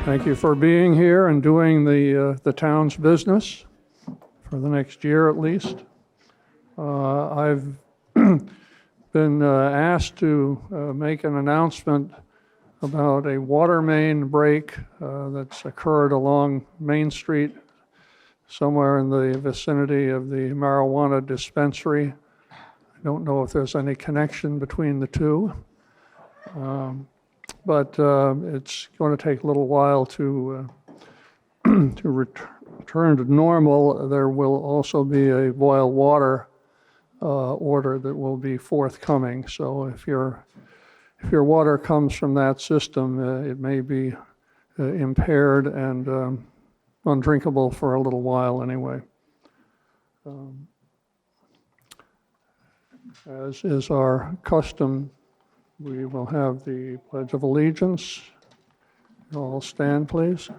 Thank you for being here and doing the town's business for the next year at least. I've been asked to make an announcement about a water main break that's occurred along Main Street somewhere in the vicinity of the marijuana dispensary. I don't know if there's any connection between the two. But it's going to take a little while to return to normal. There will also be a boil water order that will be forthcoming. So if your water comes from that system, it may be impaired and undrinkable for a little while anyway. As is our custom, we will have the Pledge of Allegiance. You all stand, please.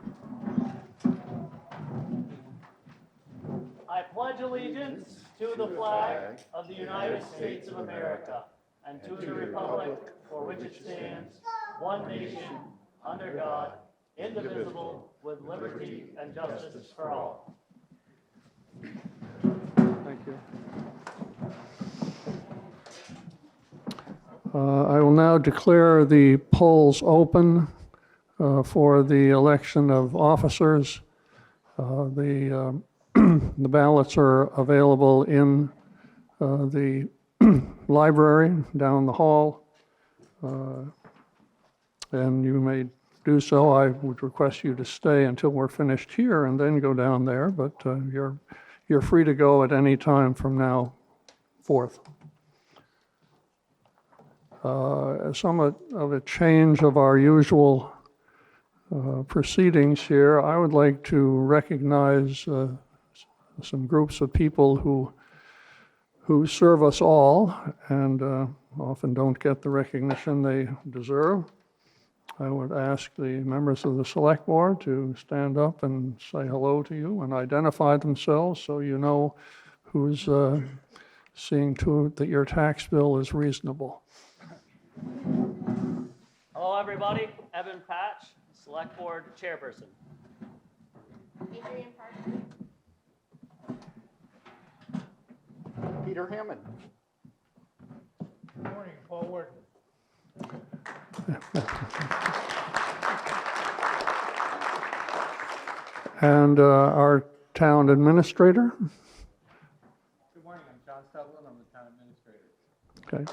I pledge allegiance to the flag of the United States of America and to the republic for which it stands, one nation, under God, indivisible, with liberty and justice for all. Thank you. I will now declare the polls open for the election of officers. The ballots are available in the library down the hall, and you may do so. I would request you to stay until we're finished here and then go down there, but you're free to go at any time from now forth. Somewhat of a change of our usual proceedings here, I would like to recognize some groups of people who serve us all and often don't get the recognition they deserve. I would ask the members of the Select Board to stand up and say hello to you and identify themselves so you know who's seeing to it that your tax bill is reasonable. Hello, everybody. Evan Patch, Select Board Chairperson. Adrian Parker. Peter Hammond. Good morning, Paul Ward. And our town administrator. Good morning, I'm John Studlin, I'm the town administrator. Okay.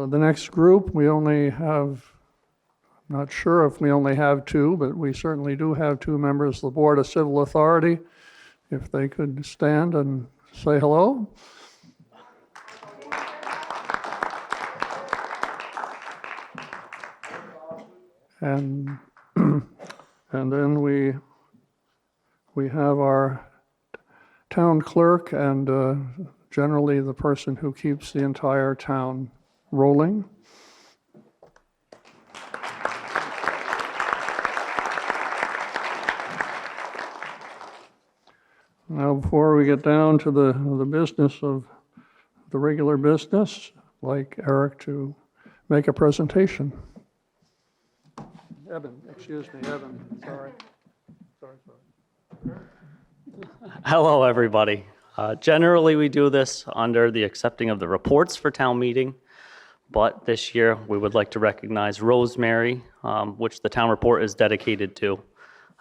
The next group, we only have, I'm not sure if we only have two, but we certainly do have two members of the Board of Civil Authority. If they could stand and say hello. And then we have our town clerk and generally the person who keeps the entire town rolling. Now, before we get down to the business of the regular business, I'd like Eric to make a presentation. Evan, excuse me, Evan, sorry. Hello, everybody. Generally, we do this under the accepting of the reports for town meeting, but this year we would like to recognize Rosemary, which the town report is dedicated to.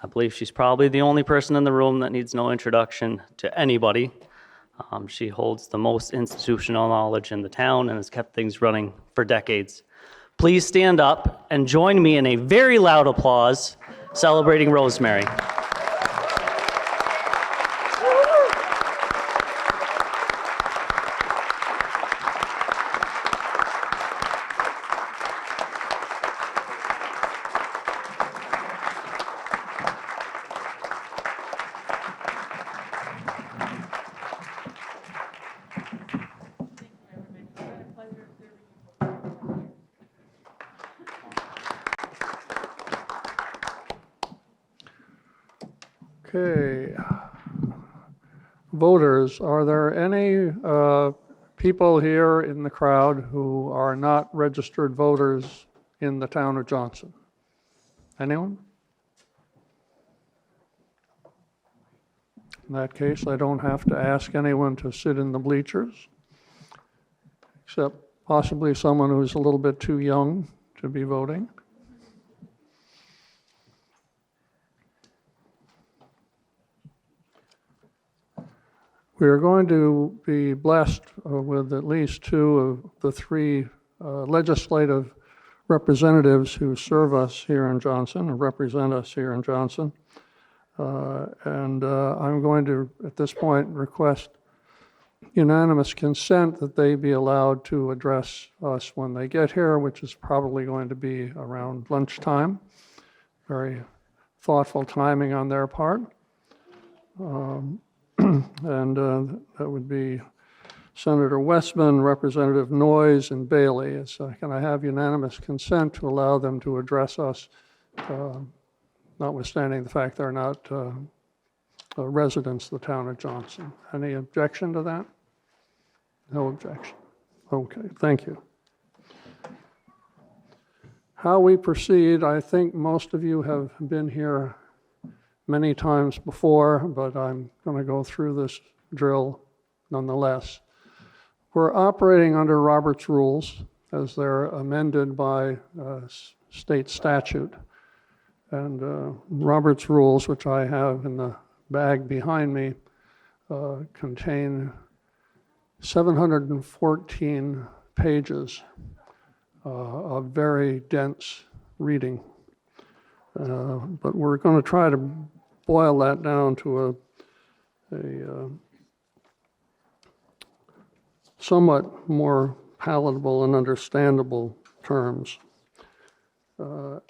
I believe she's probably the only person in the room that needs no introduction to anybody. She holds the most institutional knowledge in the town and has kept things running for decades. Please stand up and join me in a very loud applause celebrating Rosemary. Okay. Voters, are there any people here in the crowd who are not registered voters in the town of Johnson? Anyone? In that case, I don't have to ask anyone to sit in the bleachers, except possibly someone who's a little bit too young to be voting. We are going to be blessed with at least two of the three legislative representatives who serve us here in Johnson, or represent us here in Johnson. And I'm going to, at this point, request unanimous consent that they be allowed to address us when they get here, which is probably going to be around lunchtime. Very thoughtful timing on their part. And that would be Senator Westman, Representative Noyes, and Bailey. Can I have unanimous consent to allow them to address us, notwithstanding the fact they're not residents of the town of Johnson? Any objection to that? No objection. Okay, thank you. How we proceed, I think most of you have been here many times before, but I'm going to go through this drill nonetheless. We're operating under Robert's rules as they're amended by state statute. And Robert's rules, which I have in the bag behind me, contain 714 pages of very dense reading. But we're going to try to boil that down to a somewhat more palatable and understandable terms. You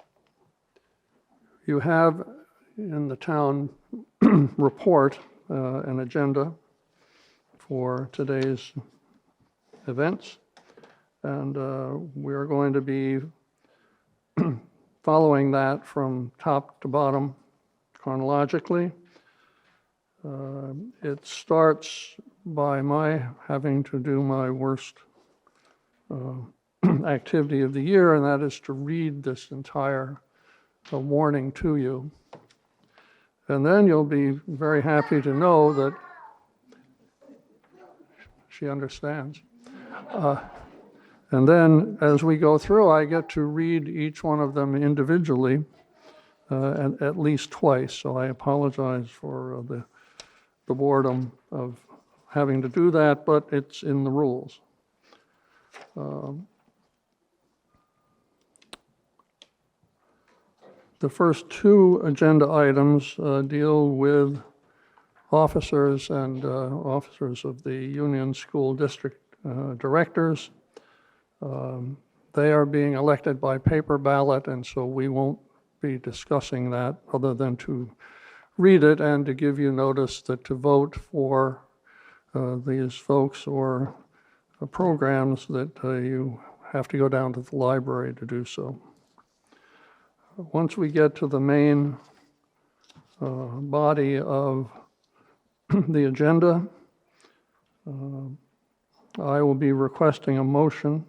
have in the town report an agenda for today's events, and we're going to be following that from top to bottom chronologically. It starts by my having to do my worst activity of the year, and that is to read this entire warning to you. And then you'll be very happy to know that she understands. And then as we go through, I get to read each one of them individually at least twice. So I apologize for the boredom of having to do that, but it's in the rules. The first two agenda items deal with officers and officers of the Union School District directors. They are being elected by paper ballot, and so we won't be discussing that other than to read it and to give you notice that to vote for these folks or programs that you have to go down to the library to do so. Once we get to the main body of the agenda, I will be requesting a motion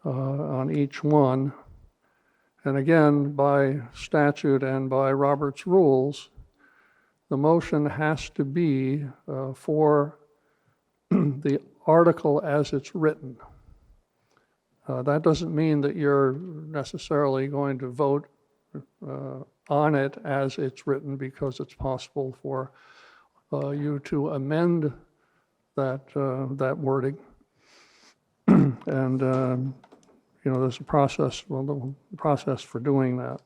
on each one. And again, by statute and by Robert's rules, the motion has to be for the article as it's written. That doesn't mean that you're necessarily going to vote on it as it's written, because it's possible for you to amend that wording. And there's a process, the process for doing that.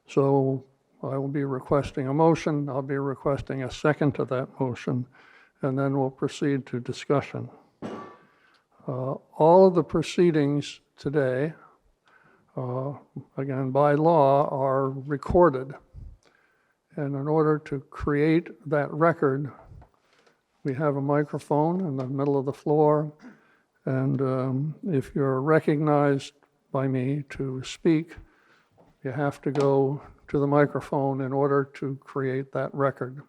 So I will be requesting a motion. I'll be requesting a second to that motion, and then we'll proceed to discussion. All of the proceedings today, again, by law, are recorded. And in order to create that record, we have a microphone in the middle of the floor. And if you're recognized by me to speak, you have to go to the microphone in order to create that record.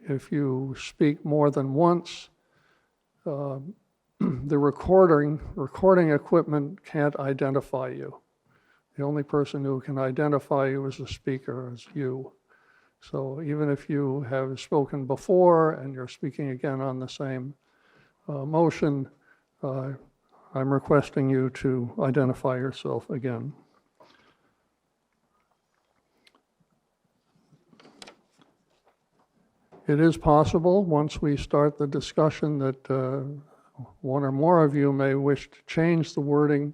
If you speak more than once, the recording equipment can't identify you. The only person who can identify you as a speaker is you. So even if you have spoken before and you're speaking again on the same motion, I'm requesting you to identify yourself again. It is possible, once we start the discussion, that one or more of you may wish to change the wording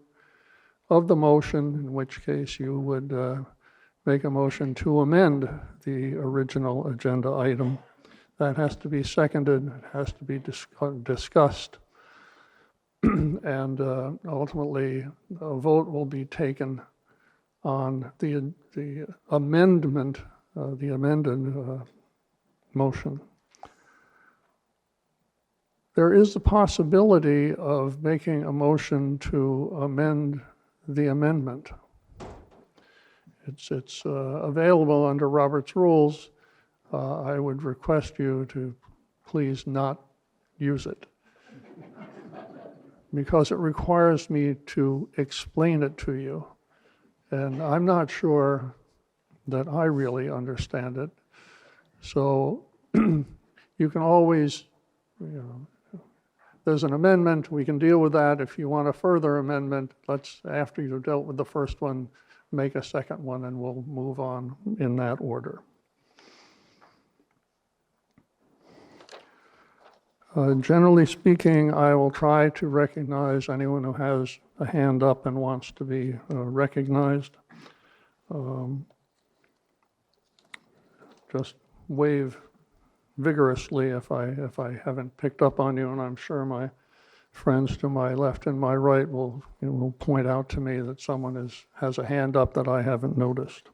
of the motion, in which case you would make a motion to amend the original agenda item. That has to be seconded, it has to be discussed, and ultimately a vote will be taken on the amendment, the amended motion. There is the possibility of making a motion to amend the amendment. It's available under Robert's rules. I would request you to please not use it, because it requires me to explain it to you, and I'm not sure that I really understand it. So you can always, there's an amendment, we can deal with that. If you want a further amendment, let's, after you've dealt with the first one, make a second one, and we'll move on in that order. Generally speaking, I will try to recognize anyone who has a hand up and wants to be recognized. Just wave vigorously if I haven't picked up on you, and I'm sure my friends to my left and my right will point out to me that someone has a hand up that I haven't noticed.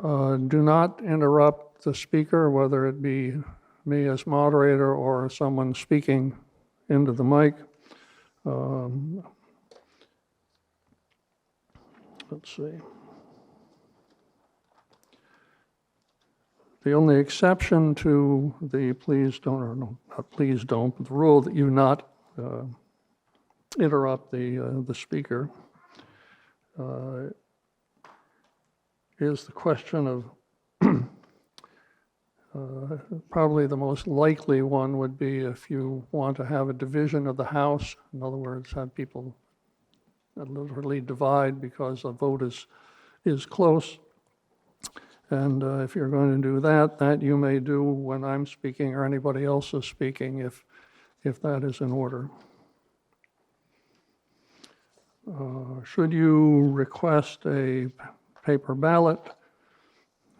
Do not interrupt the speaker, whether it be me as moderator or someone speaking into the mic. Let's see. The only exception to the please don't, or no, not please don't, but the rule that you not interrupt the speaker is the question of probably the most likely one would be if you want to have a division of the House. In other words, have people literally divide because a vote is close. And if you're going to do that you may do when I'm speaking or anybody else is speaking, if that is in order. Should you request a paper ballot,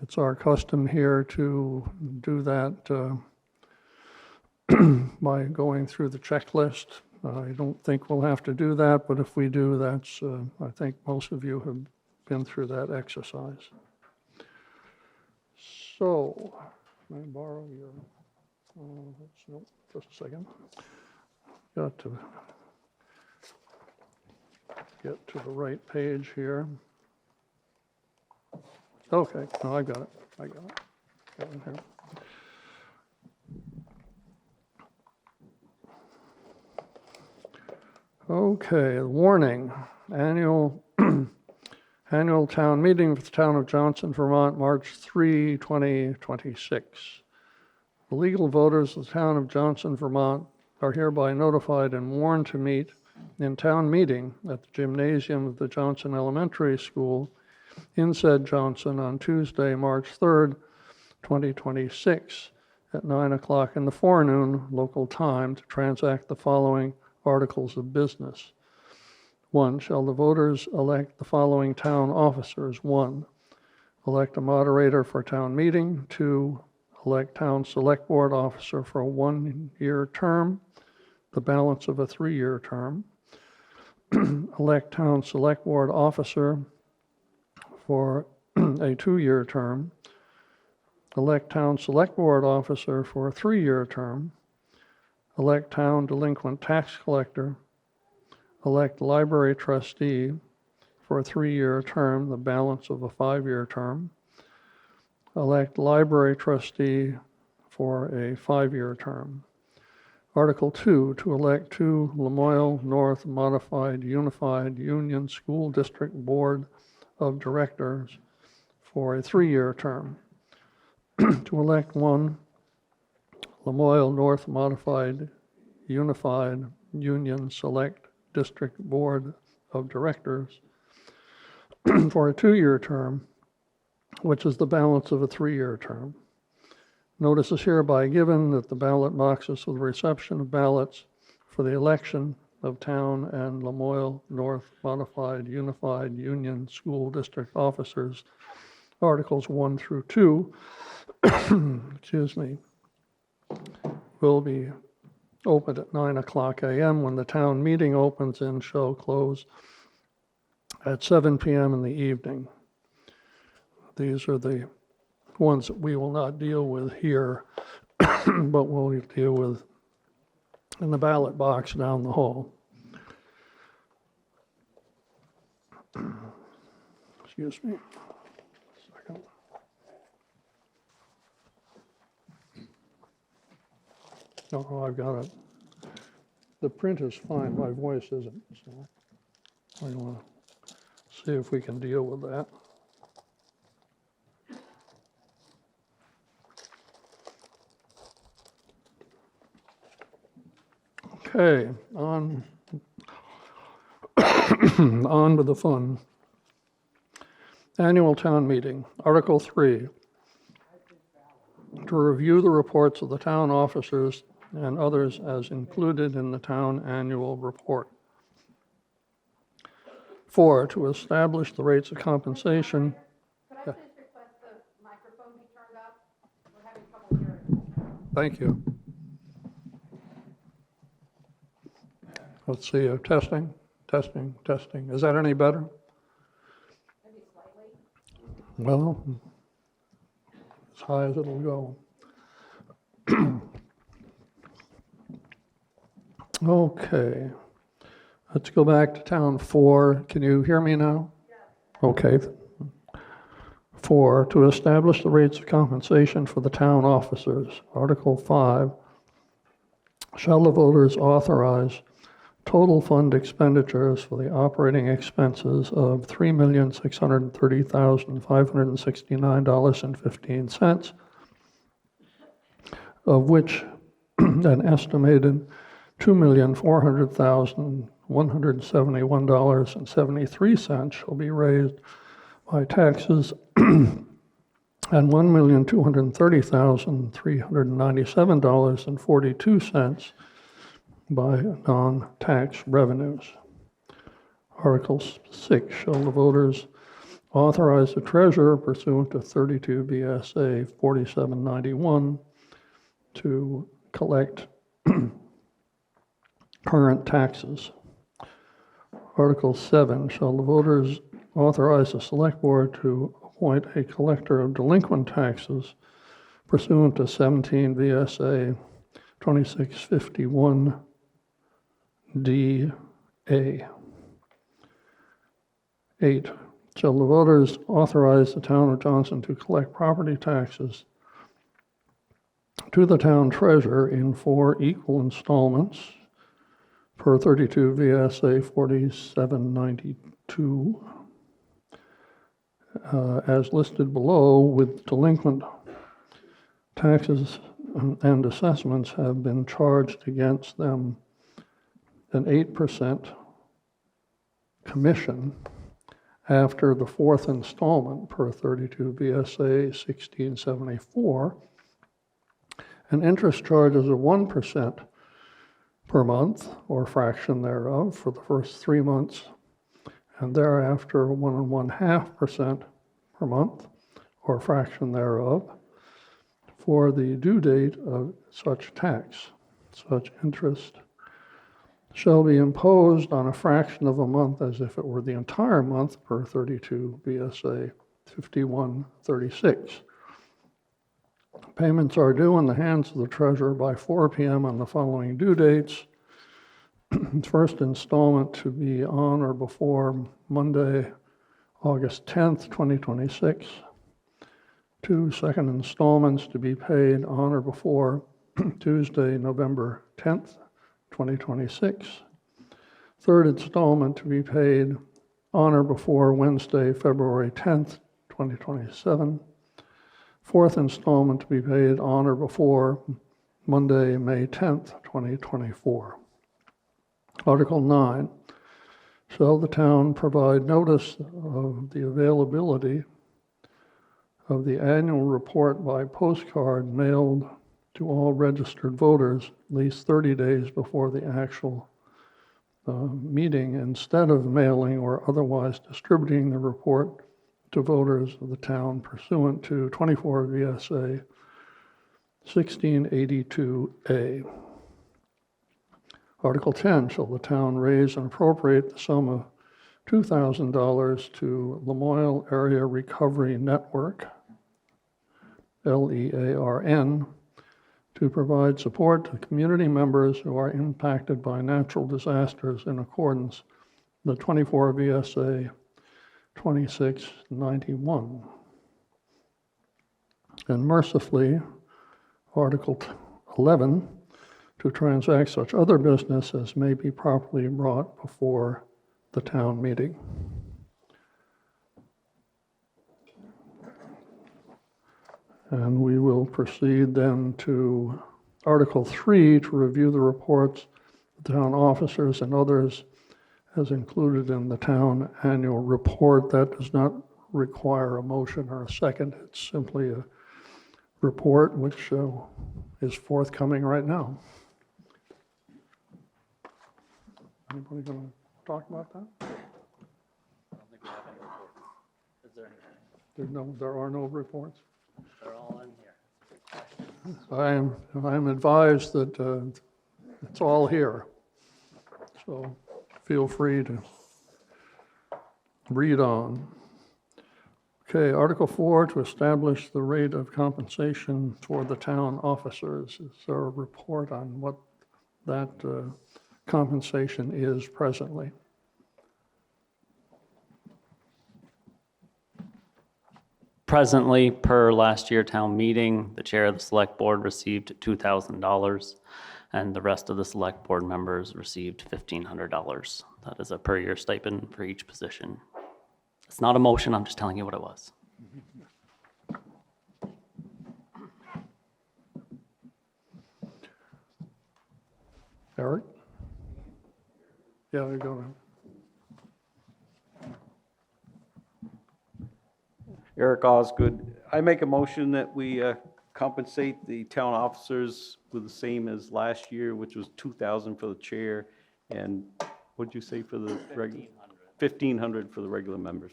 it's our custom here to do that by going through the checklist. I don't think we'll have to do that, but if we do, that's, I think most of you have been through that exercise. So, can I borrow your, nope, just a second. Got to get to the right page here. Okay, no, I got it. Got it here. Okay, warning. Annual town meeting for the town of Johnson, Vermont, March 3, 2026. The legal voters of the town of Johnson, Vermont are hereby notified and warned to meet in town meeting at the gymnasium of the Johnson Elementary School in said Johnson on Tuesday, March 3rd, 2026 at 9 o'clock in the forenoon local time to transact the following articles of business. 1, shall the voters elect the following town officers? 1, elect a moderator for town meeting. 2, elect town select board officer for a 1-year term, the balance of a 3-year term. Elect town select board officer for a 2-year term. Elect town select board officer for a 3-year term. Elect town delinquent tax collector. Elect library trustee for a 3-year term, the balance of a 5-year term. Elect library trustee for a 5-year term. Article 2, to elect 2 Lamoille North Modified Unified Union School District Board of Directors for a 3-year term. To elect 1 Lamoille North Modified Unified Union Select District Board of Directors for a 2-year term, which is the balance of a 3-year term. Notice is hereby given that the ballot boxes for the reception of ballots for the election of Town and Lamoille North Modified Unified Union School District officers, Articles 1 through 2, excuse me, will be opened at 9:00 a.m. when the town meeting opens and shall close at 7 p.m. in the evening. These are the ones that we will not deal with here, but we'll deal with in the ballot box down the hall. Excuse me. Second. No, I've got it. The print is fine, my voice isn't, so I want to see if we can deal with that. Okay, on to the fun. Annual town meeting, Article 3, to review the reports of the town officers and others as included in the town annual report. 4, to establish the rates of compensation. Could I please request the microphone be turned up? We're having trouble hearing. Thank you. Let's see, testing, testing, testing. Is that any better? Maybe slightly. Well, as high as it'll go. Okay, let's go back to town 4. Can you hear me now? Yes. Okay. 4, to establish the rates of compensation for the town officers. Article 5, shall the voters authorize total fund expenditures for the operating expenses of $3,630,569.15, of which an estimated $2,400,171.73 shall be raised by taxes and $1,230,397.42 by non-tax revenues. Article 6, shall the voters authorize the treasurer pursuant to 32 VSA 4791 to collect current taxes. Article 7, shall the voters authorize the select board to appoint a collector of delinquent taxes pursuant to 17 VSA 2651 D.A. 8, shall the voters authorize the town of Johnson to collect property taxes to the town treasurer in 4 equal installments per 32 VSA 4792 as listed below, with delinquent taxes and assessments have been charged against them an 8% commission after the 4th installment per 32 VSA 1674, and interest charges of 1% per month or fraction thereof for the first 3 months, and thereafter 1.5% per month or fraction thereof for the due date of such tax. Such interest shall be imposed on a fraction of a month as if it were the entire month per 32 VSA 5136. Payments are due in the hands of the treasurer by 4 p.m. on the following due dates. First installment to be on or before Monday, August 10th, 2026. 2 second installments to be paid on or before Tuesday, November 10th, 2026. Third installment to be paid on or before Wednesday, February 10th, 2027. Fourth installment to be paid on or before Monday, May 10th, 2024. Article 9, shall the town provide notice of the availability of the annual report by postcard mailed to all registered voters at least 30 days before the actual meeting, instead of mailing or otherwise distributing the report to voters of the town pursuant to 24 VSA 1682A. Article 10, shall the town raise and appropriate the sum of $2,000 to Lamoille Area Recovery Network, LEARN, to provide support to community members who are impacted by natural disasters in accordance with 24 VSA 2691. And mercifully, Article 11, to transact such other business as may be properly brought before the town meeting. And we will proceed then to Article 3, to review the reports of the town officers and others as included in the town annual report. That does not require a motion or a second. It's simply a report which is forthcoming right now. Anybody going to talk about that? I don't think we have any reports. Is there any? There are no reports. They're all in here. I am advised that it's all here, so feel free to read on. Okay, Article 4, to establish the rate of compensation for the town officers. Is there a report on what that compensation is presently? Presently, per last year town meeting, the chair of the select board received $2,000, and the rest of the select board members received $1,500. That is a per year stipend for each position. It's not a motion, I'm just telling you what it was. Eric? Yeah, you go ahead. Eric Osgood. I make a motion that we compensate the town officers with the same as last year, which was $2,000 for the chair, and what'd you say for the regular? $1,500 for the regular members.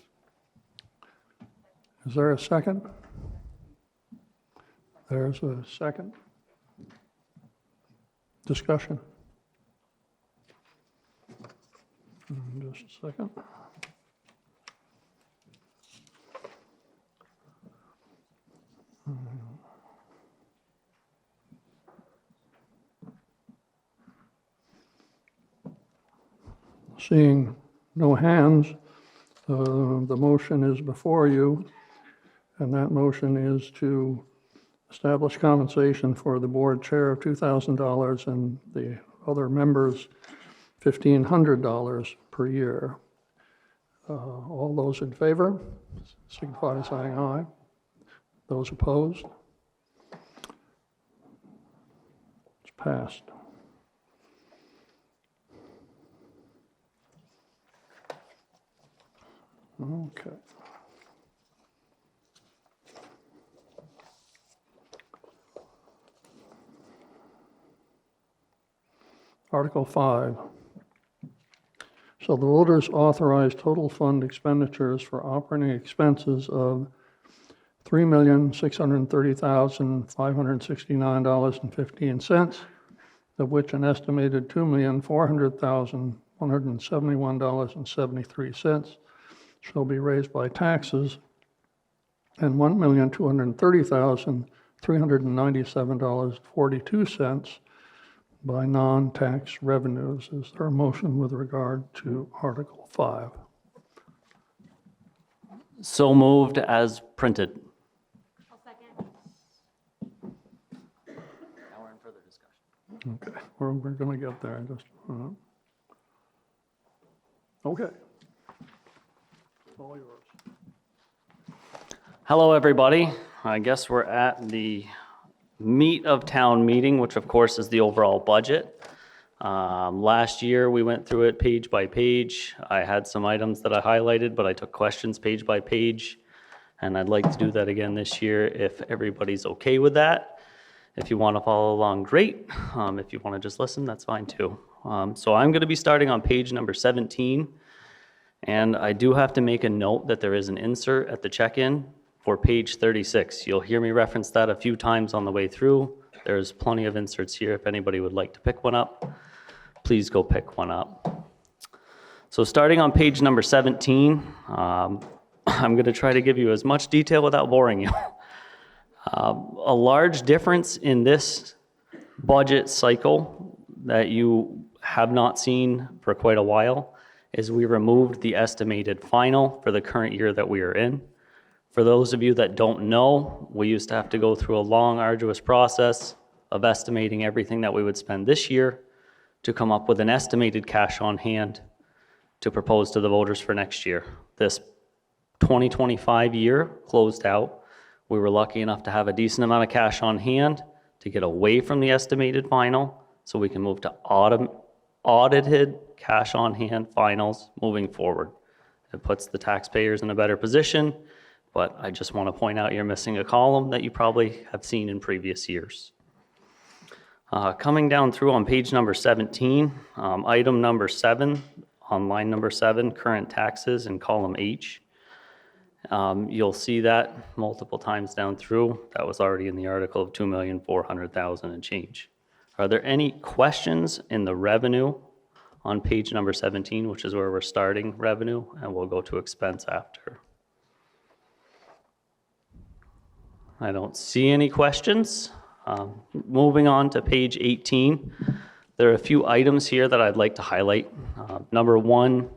Is there a second? There's a second. Discussion. Just a second. Seeing no hands, the motion is before you, and that motion is to establish compensation for the board chair of $2,000 and the other members $1,500 per year. All those in favor, signify by saying aye. Those opposed? It's passed. Okay. Article 5. So the voters authorize total fund expenditures for operating expenses of $3,630,569.15, of which an estimated $2,400,171.73 shall be raised by taxes, and $1,230,397.42 by non-tax revenues. Is there a motion with regard to Article 5? So moved as printed. I'll second. Now we're in for the Okay, we're gonna get there, just, okay. All yours. Hello, everybody. I guess we're at the meat of town meeting, which of course is the overall budget. Last year, we went through it page by page. I had some items that I highlighted, but I took questions page by page. And I'd like to do that again this year if everybody's okay with that. If you want to follow along, great. If you want to just listen, that's fine too. So I'm going to be starting on page number 17. And I do have to make a note that there is an insert at the check-in for page 36. You'll hear me reference that a few times on the way through. There's plenty of inserts here. If anybody would like to pick one up, please go pick one up. So starting on page number 17, I'm going to try to give you as much detail without boring you. A large difference in this budget cycle that you have not seen for quite a while is we removed the estimated final for the current year that we are in. For those of you that don't know, we used to have to go through a long, arduous process of estimating everything that we would spend this year to come up with an estimated cash on hand to propose to the voters for next year. This 2025 year closed out. We were lucky enough to have a decent amount of cash on hand to get away from the estimated final so we can move to audited cash on hand finals moving forward. It puts the taxpayers in a better position, but I just want to point out you're missing a column that you probably have seen in previous years. Coming down through on page number 17, item number 7, on line number 7, current taxes in column H. You'll see that multiple times down through. That was already in the article of $2,400,000 and change. Are there any questions in the revenue on page number 17, which is where we're starting revenue, and we'll go to expense after? I don't see any questions. Moving on to page 18, there are a few items here that I'd like to highlight. Number 1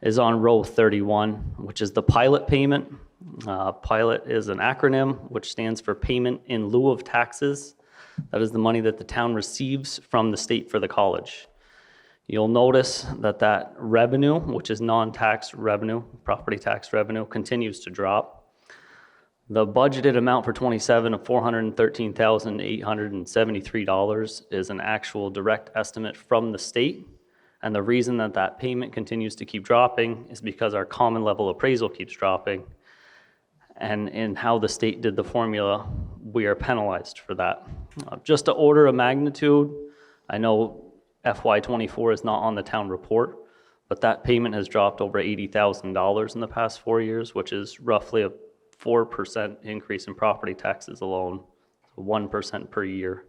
is on row 31, which is the pilot payment. Pilot is an acronym which stands for payment in lieu of taxes. That is the money that the town receives from the state for the college. You'll notice that that revenue, which is non-tax revenue, property tax revenue, continues to drop. The budgeted amount for 27 of $413,873 is an actual direct estimate from the state. And the reason that that payment continues to keep dropping is because our common level appraisal keeps dropping. And in how the state did the formula, we are penalized for that. Just to order of magnitude, I know FY24 is not on the town report, but that payment has dropped over $80,000 in the past 4 years, which is roughly a 4% increase in property taxes alone, 1% per year,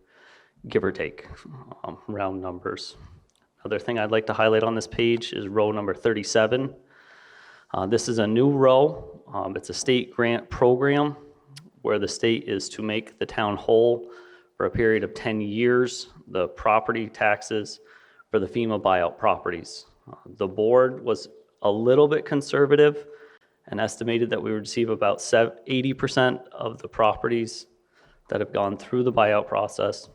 give or take, round numbers. Other thing I'd like to highlight on this page is row number 37. This is a new row. It's a state grant program where the state is to make the town whole for a period of 10 years, the property taxes for the FEMA buyout properties. The board was a little bit conservative and estimated that we would receive about 80% of the properties that have gone through the buyout process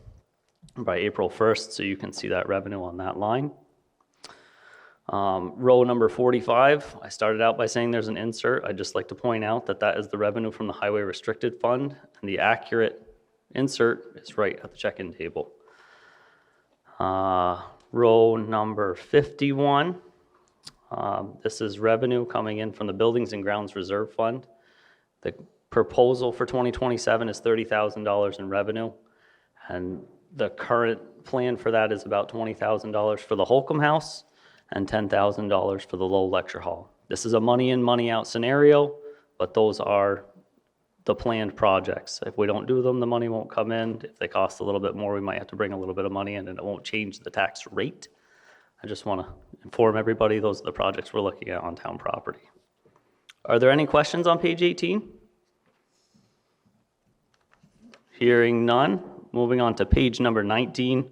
by April 1st, so you can see that revenue on that line. Row number 45, I started out by saying there's an insert. I'd just like to point out that that is the revenue from the Highway Restricted Fund, and the accurate insert is right at the check-in table. Row number 51, this is revenue coming in from the Buildings and Grounds Reserve Fund. The proposal for 2027 is $30,000 in revenue, and the current plan for that is about $20,000 for the Holcomb House and $10,000 for the Lowell Lecture Hall. This is a money in, money out scenario, but those are the planned projects. If we don't do them, the money won't come in. If they cost a little bit more, we might have to bring a little bit of money in, and it won't change the tax rate. I just want to inform everybody those are the projects we're looking at on town property. Are there any questions on page 18? Hearing none. Moving on to page number 19.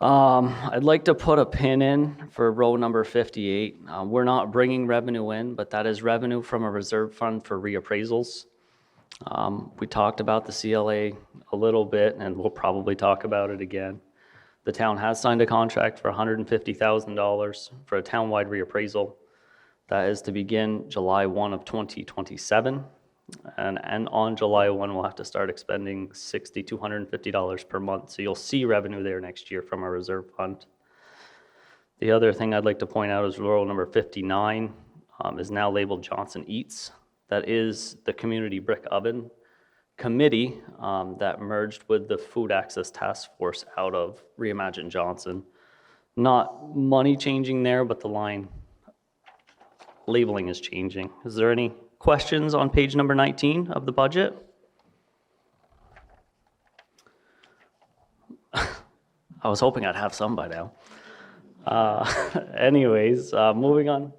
I'd like to put a pin in for row number 58. We're not bringing revenue in, but that is revenue from a reserve fund for reappraisals. We talked about the CLA a little bit, and we'll probably talk about it again. The town has signed a contract for $150,000 for a townwide reappraisal. That is to begin July 1 of 2027. And on July 1, we'll have to start expending $6,250 per month. So you'll see revenue there next year from our reserve fund. The other thing I'd like to point out is rural number 59 is now labeled Johnson Eats. That is the community brick oven committee that merged with the Food Access Task Force out of Reimagine Johnson. Not money changing there, but the line labeling is changing. Is there any questions on page number 19 of the budget? I was hoping I'd have some by now. Anyways, moving on.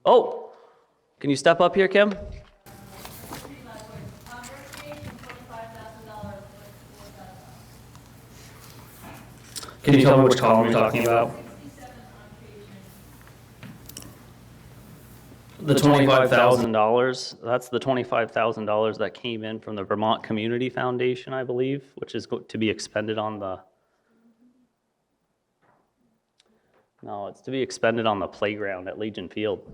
Oh, can you step up here, Kim? Can you tell me which column you're talking about? The $25,000, that's the $25,000 that came in from the Vermont Community Foundation, I believe, which is to be expended on the, no, it's to be expended on the playground at Legion Field.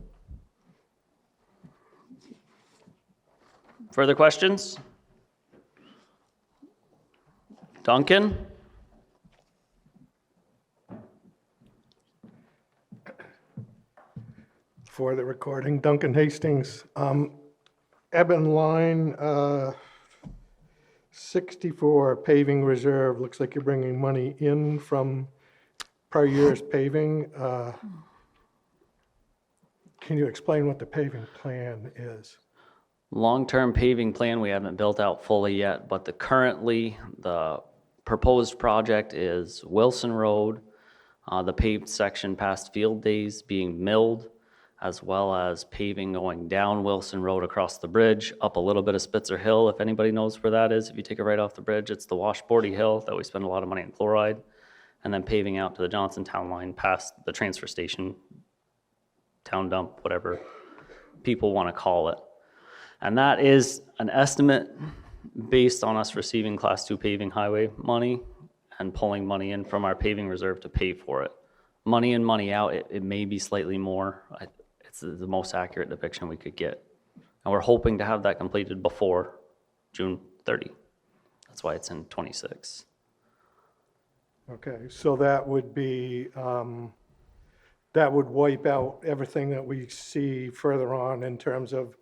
Further questions? Duncan? For the recording, Duncan Hastings. Eben line 64 paving reserve, looks like you're bringing money in from prior year's paving. Can you explain what the paving plan is? Long-term paving plan, we haven't built out fully yet, but the proposed project is Wilson Road, the paved section past Field Days being milled, as well as paving going down Wilson Road across the bridge, up a little bit of Spitzer Hill, if anybody knows where that is. If you take it right off the bridge, it's the washboardy hill that we spend a lot of money on chloride, and then paving out to the Johnson Town line past the transfer station, town dump, whatever people want to call it. And that is an estimate based on us receiving Class 2 paving highway money and pulling money in from our paving reserve to pay for it. Money in, money out, it may be slightly more. It's the most accurate depiction we could get. And we're hoping to have that completed before June 30. That's why it's in 26. Okay, so that would be, that would wipe out everything that we see further on in terms of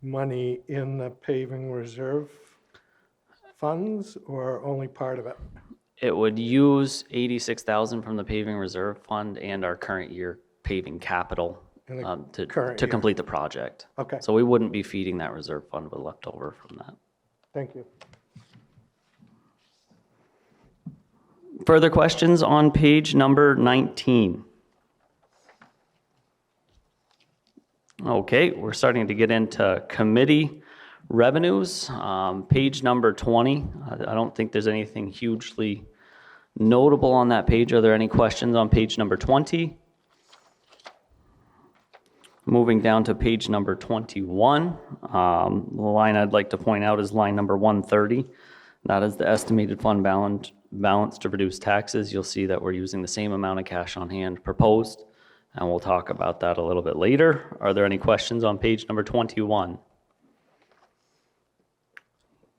money in the paving reserve funds, or only part of it? It would use 86,000 from the paving reserve fund and our current year paving capital In the to current year. complete the project. Okay. So we wouldn't be feeding that reserve fund with leftover from that. Thank you. Further questions on page number 19? Okay, we're starting to get into committee revenues. Page number 20, I don't think there's anything hugely notable on that page. Are there any questions on page number 20? Moving down to page number 21, the line I'd like to point out is line number 130. That is the estimated fund balance to reduce taxes. You'll see that we're using the same amount of cash on hand proposed, and we'll talk about that a little bit later. Are there any questions on page number 21?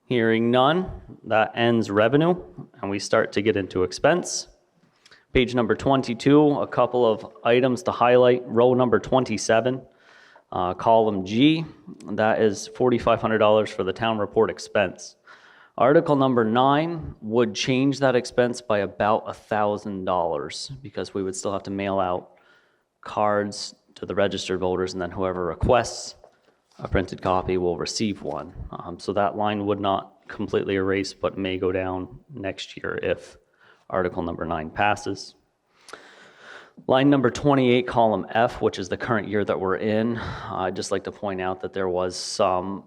Hearing none, that ends revenue, and we start to get into expense. Page number 22, a couple of items to highlight. Row number 27, column G, that is $4,500 for the town report expense. Article number 9 would change that expense by about $1,000 because we would still have to mail out cards to the registered voters, and then whoever requests a printed copy will receive one. So that line would not completely erase, but may go down next year if Article number 9 passes. Line number 28, column F, which is the current year that we're in. I'd just like to point out that there was some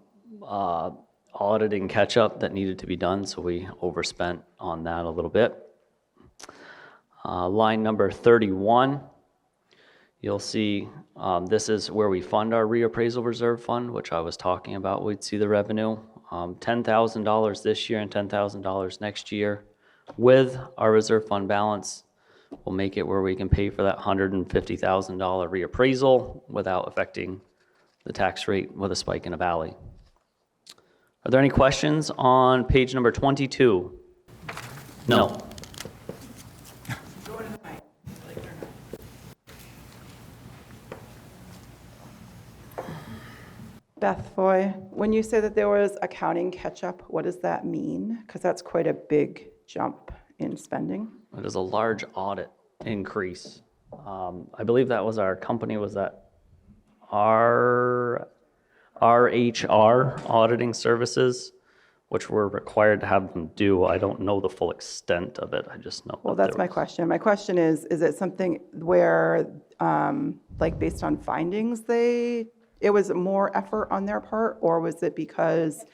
auditing catch-up that needed to be done, so we overspent on that a little bit. Line number 31, you'll see this is where we fund our reappraisal reserve fund, which I was talking about. We'd see the revenue, $10,000 this year and $10,000 next year. With our reserve fund balance will make it where we can pay for that $150,000 reappraisal without affecting the tax rate with a spike in a valley. Are there any questions on page number 22? No. Beth Foy, when you say that there was accounting catch-up, what does that mean? Because that's quite a big jump in spending. It is a large audit increase. I believe that was our company, was that RHR Auditing Services, which we're required to have them do. I don't know the full extent of it. I just know. Well, that that's there my question. My question is it something where, like based on findings, it was more effort on their part, or was it because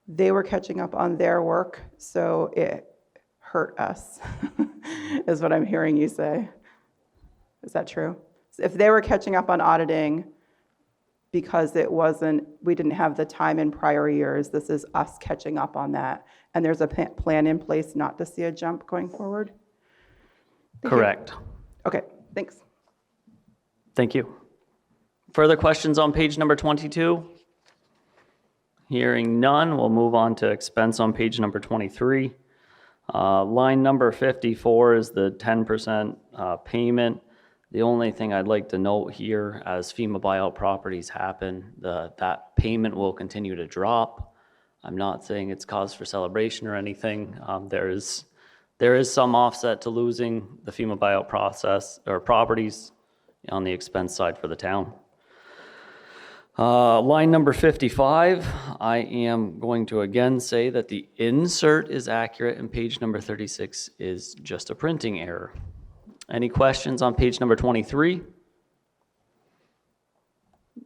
they were catching up on their work, so it hurt us, is what I'm hearing you say? Is that true? If they were catching up on auditing because we didn't have the time in prior years, this is us catching up on that, and there's a plan in place not to see a jump going forward? Correct. Okay, thanks. Thank you. Further questions on page number 22? Hearing none, we'll move on to expense on page number 23. Line number 54 is the 10% payment. The only thing I'd like to note here, as FEMA buyout properties happen, that payment will continue to drop. I'm not saying it's cause for celebration or anything. There is some offset to losing the FEMA buyout process or properties on the expense side for the town. Line number 55, I am going to again say that the insert is accurate and page number 36 is just a printing error. Any questions on page number 23?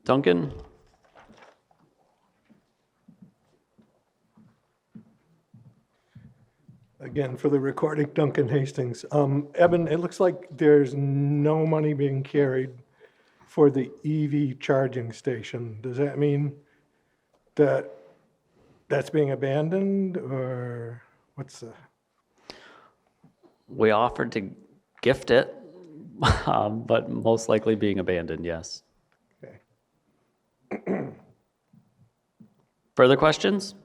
Duncan? Again, for the recording, Duncan Hastings. Evan, it looks like there's no money being carried for the EV charging station. Does that mean that that's being abandoned, or what's the? We offered to gift it, but most likely being abandoned, yes. Okay. Further questions?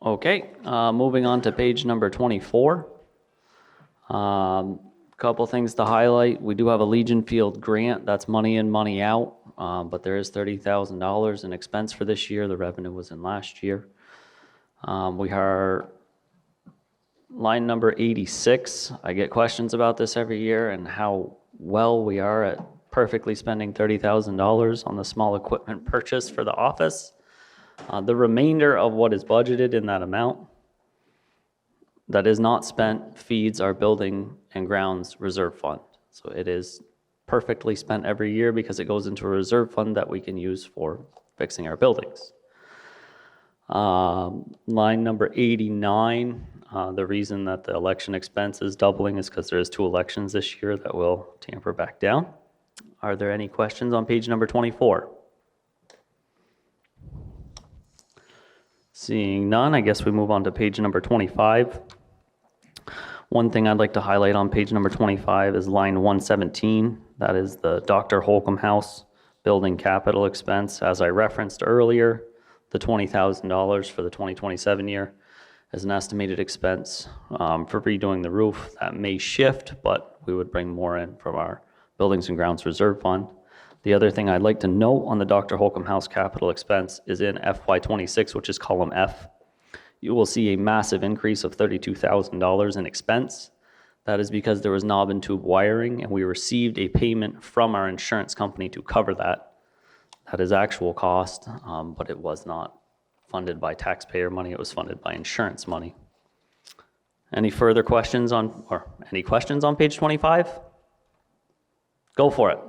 Okay, moving on to page number 24. Couple things to highlight. We do have a Legion Field grant. That's money in, money out, but there is $30,000 in expense for this year. The revenue was in last year. We are line number 86. I get questions about this every year and how well we are at perfectly spending $30,000 on the small equipment purchase for the office. The remainder of what is budgeted in that amount that is not spent feeds our building and grounds reserve fund. So it is perfectly spent every year because it goes into a reserve fund that we can use for fixing our buildings. Line number 89, the reason that the election expense is doubling is because there is 2 elections this year that will tamper back down. Are there any questions on page number 24? Seeing none, I guess we move on to page number 25. One thing I'd like to highlight on page number 25 is line 117. That is the Dr. Holcomb House building capital expense. As I referenced earlier, the $20,000 for the 2027 year is an estimated expense for redoing the roof. That may shift, but we would bring more in from our Buildings and Grounds Reserve Fund. The other thing I'd like to note on the Dr. Holcomb House capital expense is in FY26, which is column F. You will see a massive increase of $32,000 in expense. That is because there was knob and tube wiring, and we received a payment from our insurance company to cover that. That is actual cost, but it was not funded by taxpayer money. It was funded by insurance money. Any further questions on page 25? Go for it.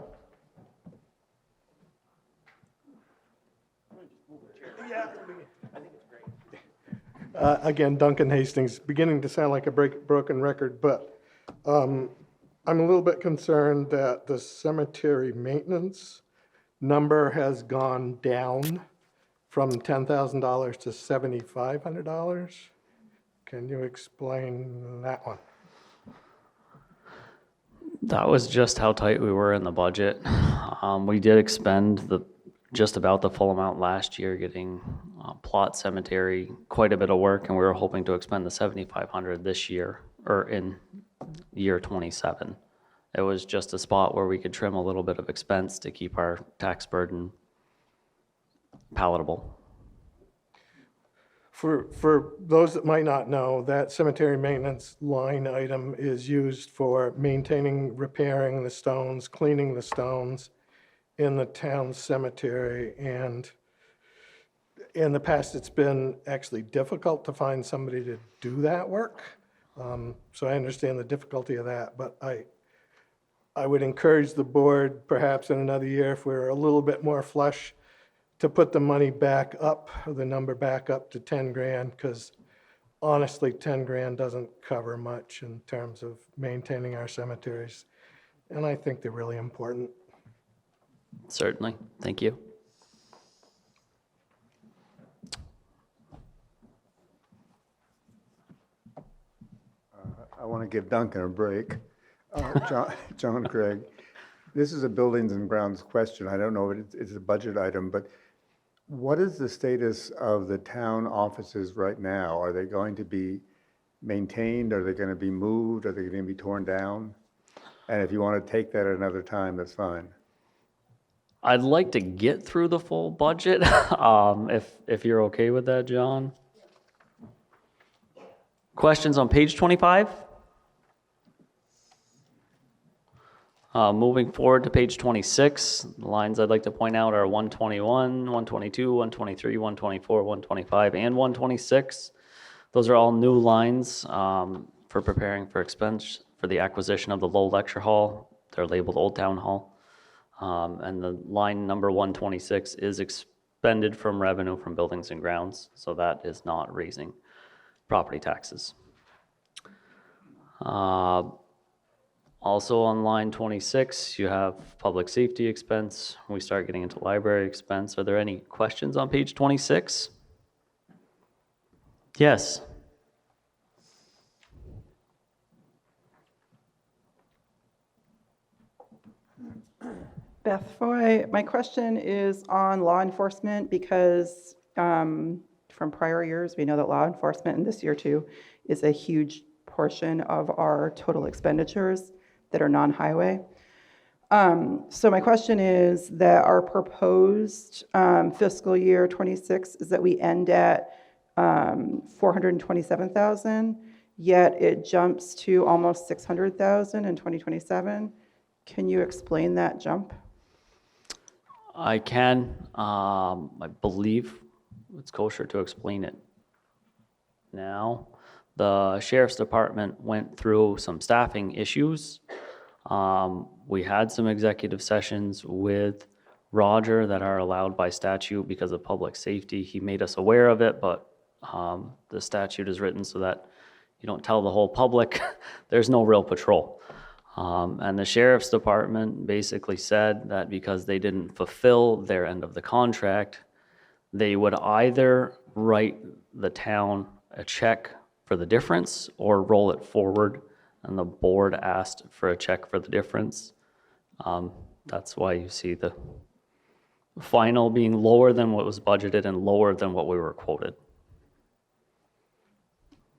Again, Duncan Hastings, beginning to sound like a broken record, but I'm a little bit concerned that the cemetery maintenance number has gone down from $10,000 to $7,500. Can you explain that one? That was just how tight we were in the budget. We did expend just about the full amount last year, getting plot cemetery, quite a bit of work, and we were hoping to expend the 7,500 this year, or in year 27. It was just a spot where we could trim a little bit of expense to keep our tax palatable. For those that might not know, that cemetery maintenance line item is used for maintaining, repairing the stones, cleaning the stones in the town cemetery. And in the past, it's been actually difficult to find somebody to do that work. So I understand the difficulty of that, but I would encourage the board, perhaps in another year, if we're a little bit more flush, to put the money back up, the number back up to 10 grand, because honestly, 10 grand doesn't cover much in terms of maintaining our cemeteries. And I think they're really important. Certainly, thank you. I want to give Duncan a break. John Craig, this is a buildings and grounds question. I don't know if it's a budget item, but what is the status of the town offices right now? Are they going to be maintained? Are they going to be moved? Are they going to be torn down? And if you want to take that at another time, that's fine. I'd like to get through the full budget, if you're okay with that, John. Questions on page 25? Moving forward to page 26, the lines I'd like to point out are 121, 122, 123, 124, 125, and 126. Those are all new lines for preparing for expense for the acquisition of the Low Lecture Hall. They're labeled Old Town Hall. And the line number 126 is expended from revenue from buildings and grounds, so that is not raising property taxes. Also on line 26, you have public safety expense. We start getting into library expense. Are there any questions on page 26? Yes. Beth Foy, my question is on law enforcement because from prior years, we know that law enforcement, and this year too, is a huge portion of our total expenditures that are non-highway. So my question is that our proposed fiscal year 26 is that we end at 427,000, yet it jumps to almost 600,000 in 2027. Can you explain that jump? I can. I believe it's kosher to explain it now. The Sheriff's Department went through some staffing issues. We had some executive sessions with Roger that are allowed by statute because of public safety. He made us aware of it, but the statute is written so that you don't tell the whole public there's no real patrol. And the Sheriff's Department basically said that because they didn't fulfill their end of the contract, they would either write the town a check for the difference or roll it forward, and the board asked for a check for the difference. That's why you see the final being lower than what was budgeted and lower than what we were quoted.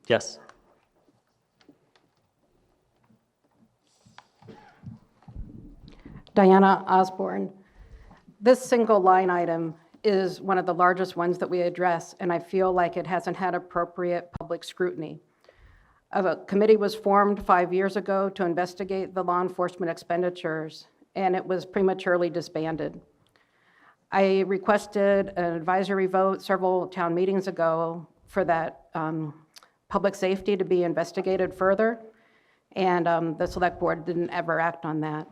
Yes? Diana Osborne. This single line item is one of the largest ones that we address, and I feel like it hasn't had appropriate public scrutiny. A committee was formed 5 years ago to investigate the law enforcement expenditures, and it was prematurely disbanded. I requested an advisory vote several town meetings ago for that public safety to be investigated further, and the select board didn't ever act on that.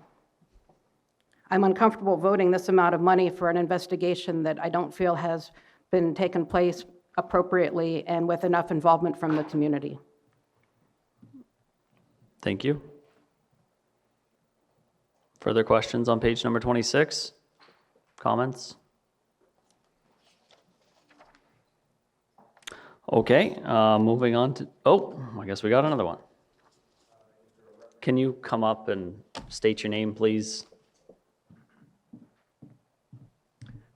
I'm uncomfortable voting this amount of money for an investigation that I don't feel has been taken place appropriately and with enough involvement from the community. Thank you. Further questions on page number 26? Comments? Okay, moving on to, oh, I guess we got another one. Can you come up and state your name, please?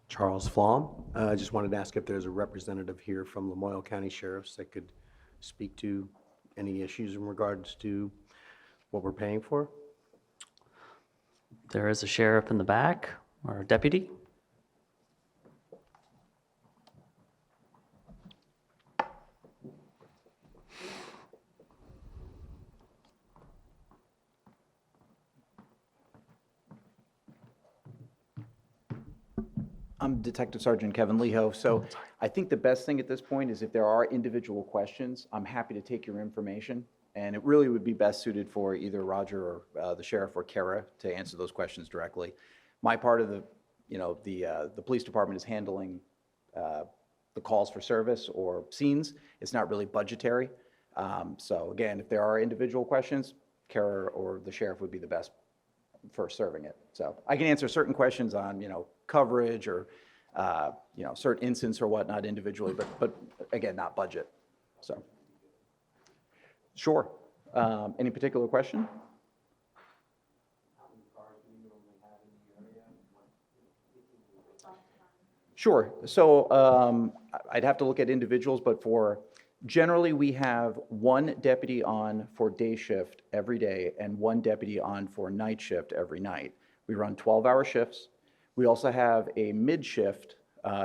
Charles Flom. I just wanted to ask if there's a representative here from Lamoille County Sheriff's that could speak to any issues in regards to what we're paying for. There is a sheriff in the back, or a deputy. I'm Detective Sergeant Kevin Leho. So I think the best thing at this point is if there are individual questions, I'm happy to take your information. And it really would be best suited for either Roger or the sheriff or Kara to answer those questions directly. My part of the, the police department is handling the calls for service or scenes. It's not really budgetary. So again, if there are individual questions, Kara or the sheriff would be the best for serving it. So I can answer certain questions on, coverage or, certain incidents or whatnot individually, but again, not budget. So, sure. Any particular question? Sure. So I'd have to look at individuals, but generally we have one deputy on for day shift every day and one deputy on for night shift every night. We run 12-hour shifts. We also have a mid-shift.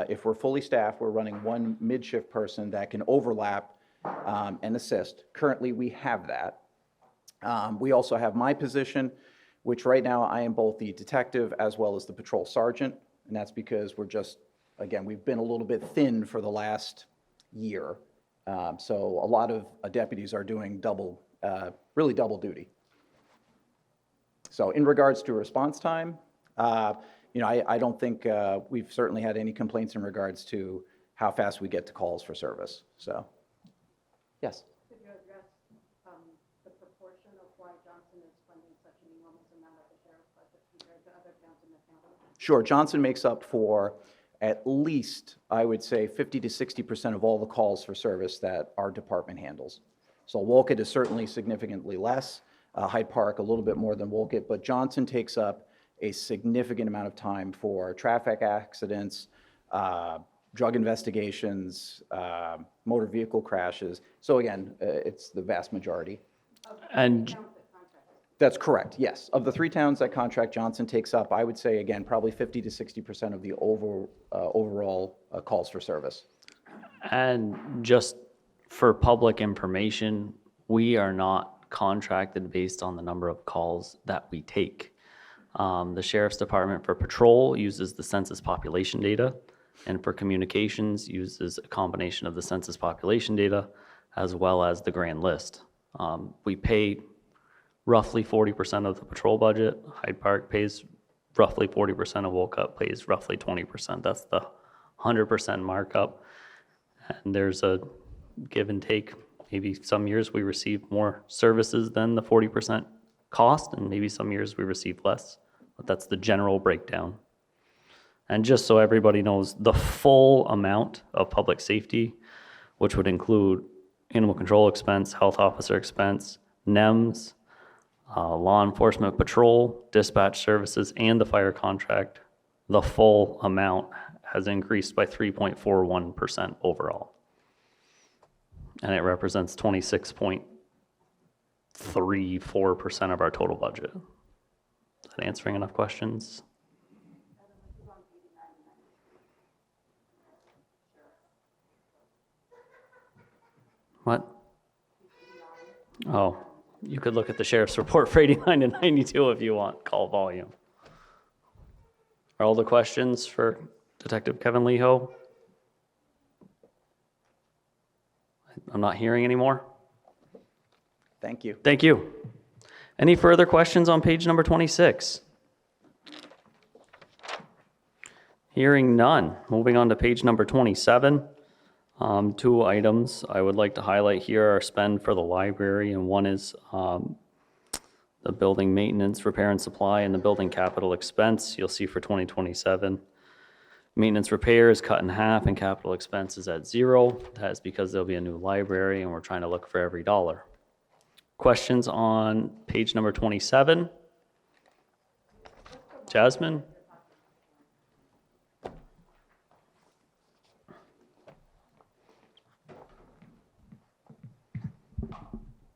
If we're fully staffed, we're running one mid-shift person that can overlap and assist. Currently, we have that. We also have my position, which right now I am both the detective as well as the patrol sergeant, and that's because we've been a little bit thin for the last year. So a lot of deputies are doing really double duty. So in regards to response time, I don't think we've certainly had any complaints in regards to how fast we get to calls for service. So, yes. Could you address the proportion of why Johnson is funding such an enormous amount of the sheriff's budget compared to other towns in the county? Sure. Johnson makes up for at least, I would say, 50 to 60% of all the calls for service that our department handles. So Wolcott is certainly significantly less. Hyde Park a little bit more than Wolcott, but Johnson takes up a significant amount of time for traffic accidents, drug investigations, motor vehicle crashes. So again, it's the vast majority. And That's correct, yes. Of the 3 towns that contract, Johnson takes up, I would say, again, probably 50 to 60% of the overall calls for service. And just for public information, we are not contracted based on the number of calls that we take. The Sheriff's Department for patrol uses the census population data, and for communications uses a combination of the census population data as well as the grand list. We pay roughly 40% of the patrol budget. Hyde Park pays roughly 40% of Wolcott pays roughly 20%. That's the 100% markup. And there's a give and take. Maybe some years we receive more services than the 40% cost, and maybe some years we receive less. But that's the general breakdown. And just so everybody knows, the full amount of public safety, which would include animal control expense, health officer expense, NEMS, law enforcement patrol, dispatch services, and the fire contract, the full amount has increased by 3.41% overall. And it represents 26.34% of our total budget. Is that answering enough questions? What? Oh, you could look at the sheriff's report for 89 and 92 if you want, call volume. Are all the questions for Detective Kevin Leho? I'm not hearing any more. Thank you. Thank you. Any further questions on page number 26? Hearing none. Moving on to page number 27. 2 items I would like to highlight here are spend for the library, and one is the building maintenance, repair and supply, and the building capital expense. You'll see for 2027. Maintenance repair is cut in half and capital expenses at zero. That's because there'll be a new library and we're trying to look for every dollar. Questions on page number 27? Jasmine?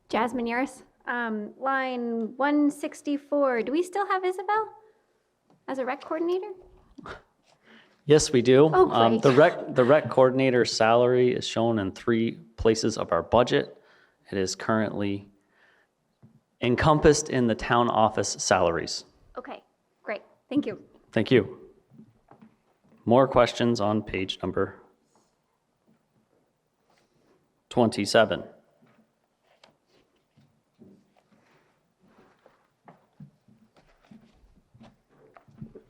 Jasmine Yaris, line 164. Do we still have Isabel as a rec coordinator? Yes, we do. Oh, great. The rec coordinator's salary is shown in 3 places of our budget. It is currently encompassed in the town office salaries. Okay, great. Thank you. Thank you. More questions on page number 27.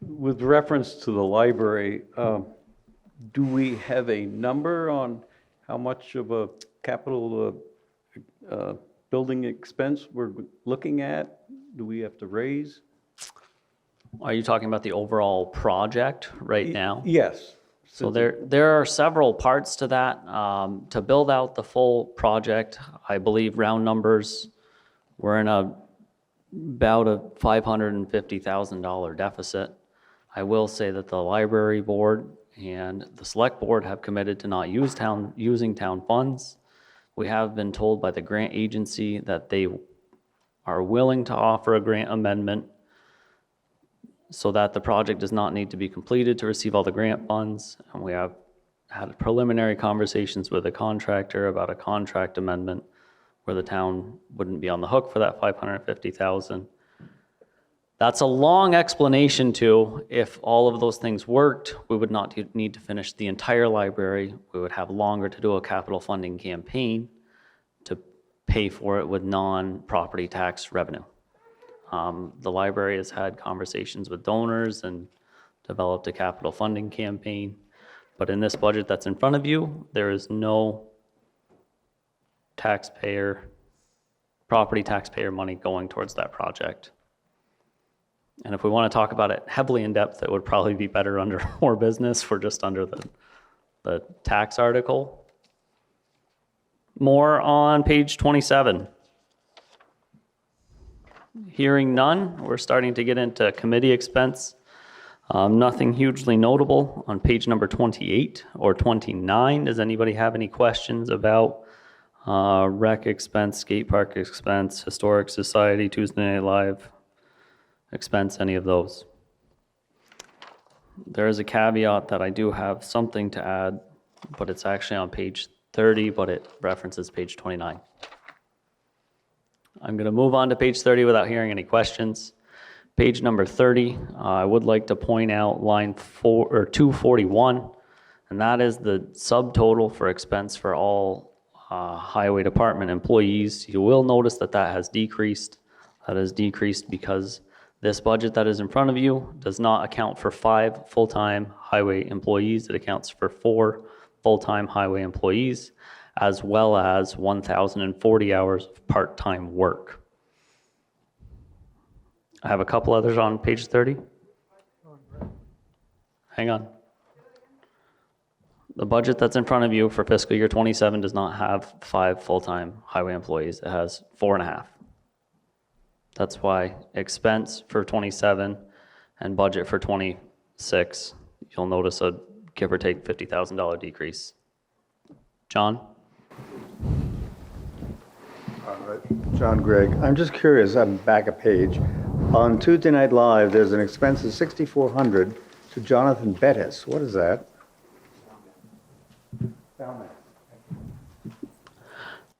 With reference to the library, do we have a number on how much of a capital building expense we're looking at? Do we have to raise? Are you talking about the overall project right now? Yes. So there are several parts to that. To build out the full project, I believe round numbers, we're in about a $550,000 deficit. I will say that the library board and the select board have committed to not using town funds. We have been told by the grant agency that they are willing to offer a grant amendment so that the project does not need to be completed to receive all the grant funds. And we have had preliminary conversations with the contractor about a contract amendment where the town wouldn't be on the hook for that $550,000. That's a long explanation to, if all of those things worked, we would not need to finish the entire library. We would have longer to do a capital funding campaign to pay for it with non-property tax revenue. The library has had conversations with donors and developed a capital funding campaign. But in this budget that's in front of you, there is no property taxpayer money going towards that project. And if we want to talk about it heavily in depth, it would probably be better under more business. We're just under the tax article. More on page 27. Hearing none, we're starting to get into committee expense. Nothing hugely notable on page number 28 or 29. Does anybody have any questions about rec expense, skate park expense, historic society, Tuesday Night Live expense, any of those? There is a caveat that I do have something to add, but it's actually on page 30, but it references page 29. I'm going to move on to page 30 without hearing any questions. Page number 30, I would like to point out line 241, and that is the subtotal for expense for all highway department employees. You will notice that that has decreased. That has decreased because this budget that is in front of you does not account for 5 full-time highway employees. It accounts for 4 full-time highway employees, as well as 1,040 hours of part-time work. I have a couple others on page 30. Hang on. The budget that's in front of you for fiscal year 27 does not have 5 full-time highway employees. It has 4.5. That's why expense for 27 and budget for 26, you'll notice a give or take $50,000 decrease. John? John Gregg, I'm just curious, I'm back a page. On Tuesday Night Live, there's an expense of $6,400 to Jonathan Bettis. What is that?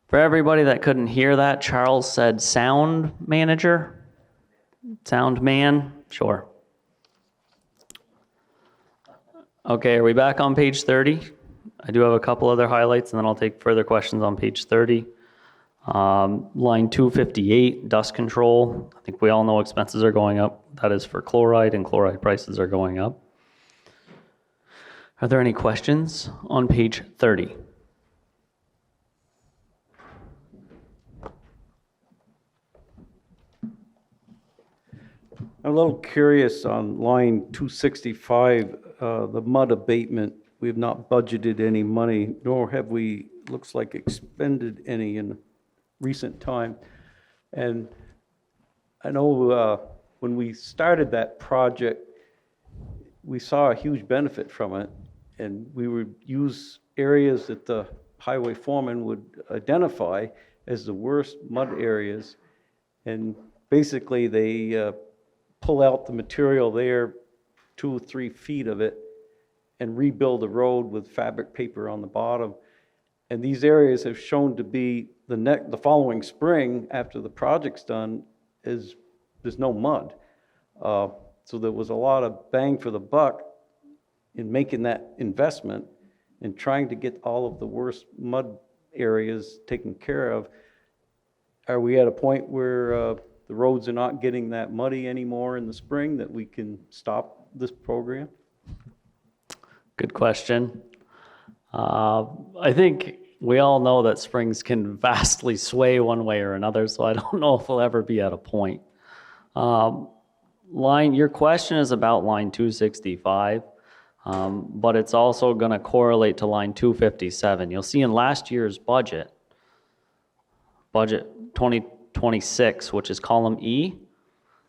For everybody that couldn't hear that, Charles said sound manager? Sound man? Sure. Okay, are we back on page 30? I do have a couple other highlights, and then I'll take further questions on page 30. Line 258, dust control. I think we all know expenses are going up. That is for chloride, and chloride prices are going up. Are there any questions on page 30? I'm a little curious on line 265, the mud abatement. We have not budgeted any money, nor have we, looks like, expended any in recent time. And I know when we started that project, we saw a huge benefit from it, and we would use areas that the highway foreman would identify as the worst mud areas, and basically they pull out the material there, 2 or 3 feet of it, and rebuild the road with fabric paper on the bottom. And these areas have shown to be the following spring, after the project's done, there's no mud. So there was a lot of bang for the buck in making that investment and trying to get all of the worst mud areas taken care of. Are we at a point where the roads are not getting that muddy anymore in the spring that we can stop this program? Good question. I think we all know that springs can vastly sway one way or another, so I don't know if we'll ever be at a point. Your question is about line 265, but it's also going to correlate to line 257. You'll see in last year's budget 2026, which is column E,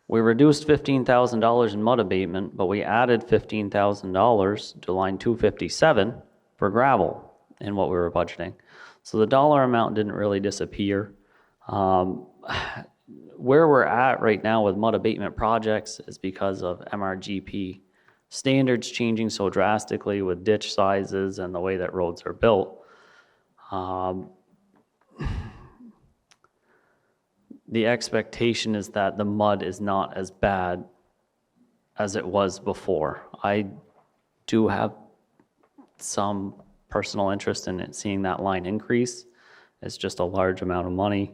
we reduced $15,000 in mud abatement, but we added $15,000 to line 257 for gravel in what we were budgeting. So the dollar amount didn't really disappear. Where we're at right now with mud abatement projects is because of MRGP standards changing so drastically with ditch sizes and the way that roads are built. The expectation is that the mud is not as bad as it was before. I do have some personal interest in seeing that line increase. It's just a large amount of money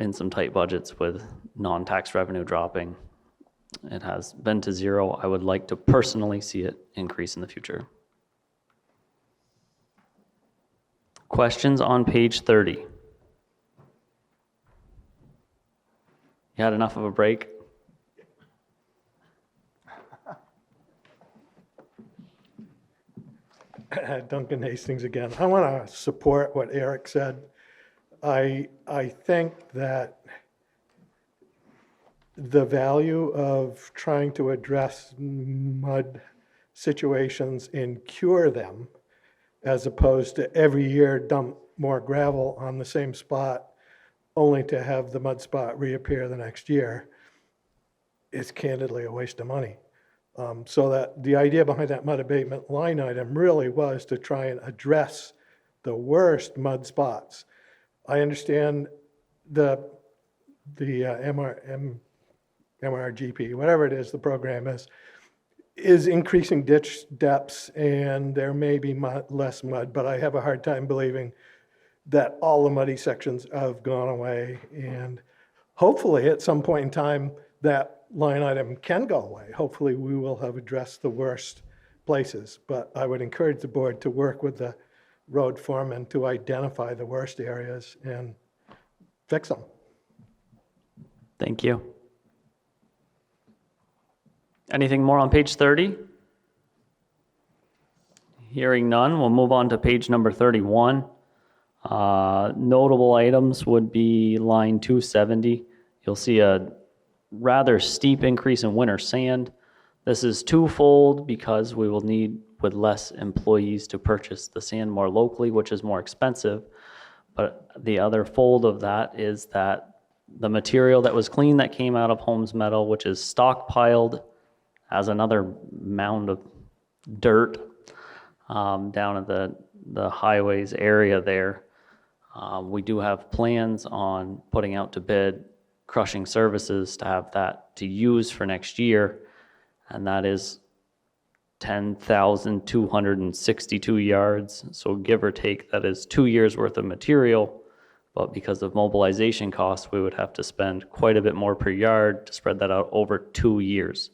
in some tight budgets with non-tax revenue dropping. It has been to zero. I would like to personally see it increase in the future. Questions on page 30? You had enough of a break? Duncan Hastings again. I want to support what Eric said. I think that the value of trying to address mud situations and cure them, as opposed to every year dump more gravel on the same spot only to have the mud spot reappear the next year, is candidly a waste of money. So that the idea behind that mud abatement line item really was to try and address the worst mud spots. I understand the MRGP, whatever it is, the program is increasing ditch depths, and there may be less mud, but I have a hard time believing that all the muddy sections have gone away. And hopefully at some point in time, that line item can go away. Hopefully we will have addressed the worst places, but I would encourage the board to work with the road foreman to identify the worst areas and fix them. Thank you. Anything more on page 30? Hearing none, we'll move on to page number 31. Notable items would be line 270. You'll see a rather steep increase in winter sand. This is twofold because we will need, with less employees, to purchase the sand more locally, which is more expensive. But the other fold of that is that the material that was clean that came out of Holmes Metal, which is stockpiled as another mound of dirt down at the highways area there. We do have plans on putting out to bid crushing services to have that to use for next year, and that is 10,262 yards. So give or take, that is 2 years worth of material, but because of mobilization costs, we would have to spend quite a bit more per yard to spread that out over 2 years.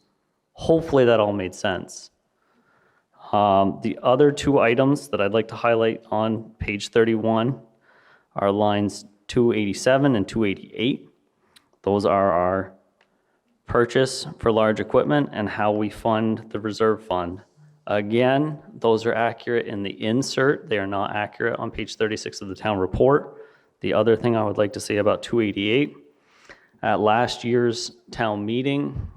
Hopefully that all made sense. The other two items that I'd like to highlight on page 31 are lines 287 and 288. Those are our purchase for large equipment, and how we fund the reserve fund. Again, those are accurate in the insert. They are not accurate on page 36 of the town report. The other thing I would like to say about 288, at last year's town meeting,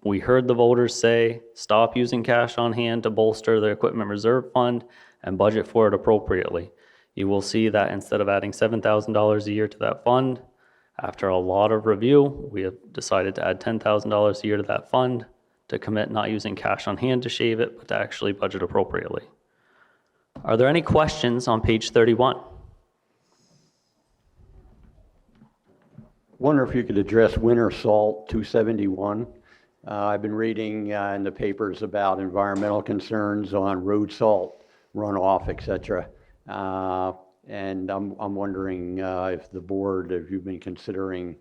we heard the voters say, stop using cash on hand to bolster the equipment reserve fund and budget for it appropriately. You will see that instead of adding $7,000 a year to that fund, after a lot of review, we have decided to add $10,000 a year to that fund to commit not using cash on hand to shave it, but to actually budget appropriately. Are there any questions on page 31? Wonder if you could address winter salt 271. I've been reading in the papers about environmental concerns on road salt runoff, et cetera. And I'm wondering if the board, if you've been considering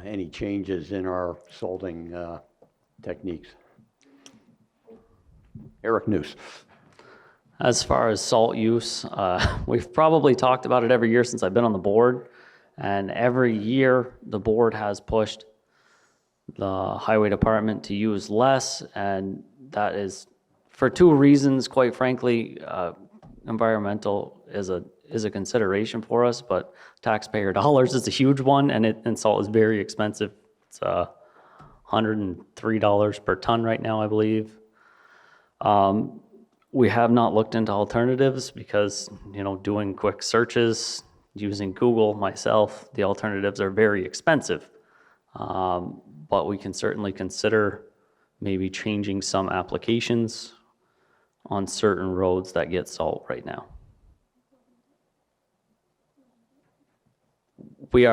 any changes in our salting techniques. Eric Noose. As far as salt use, we've probably talked about it every year since I've been on the board. And every year, the board has pushed the highway department to use less. And that is for two reasons, quite frankly. Environmental is a consideration for us, but taxpayer dollars is a huge one, and salt is very expensive. It's $103 per ton right now, I believe. We have not looked into alternatives because, doing quick searches, using Google myself, the alternatives are very expensive. But we can certainly consider maybe changing some applications on certain roads that get salt right now. We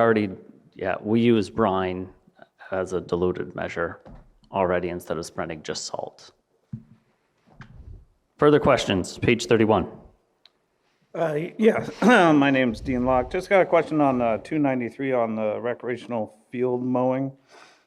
use brine as a diluted measure already instead of spreading just salt. Further questions, page 31. Yeah, my name's Dean Locke. Just got a question on 293 on the recreational field mowing.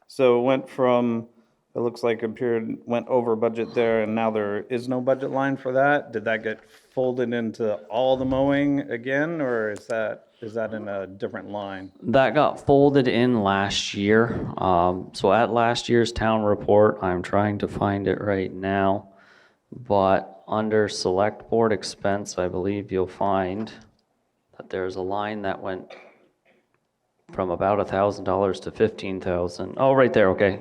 So it went from, it looks like went over budget there, and now there is no budget line for that. Did that get folded into all the mowing again, or is that in a different line? That got folded in last year. So at last year's town report, I'm trying to find it right now, but under select board expense, I believe you'll find that there's a line that went from about $1,000 to $15,000. Oh, right there, okay.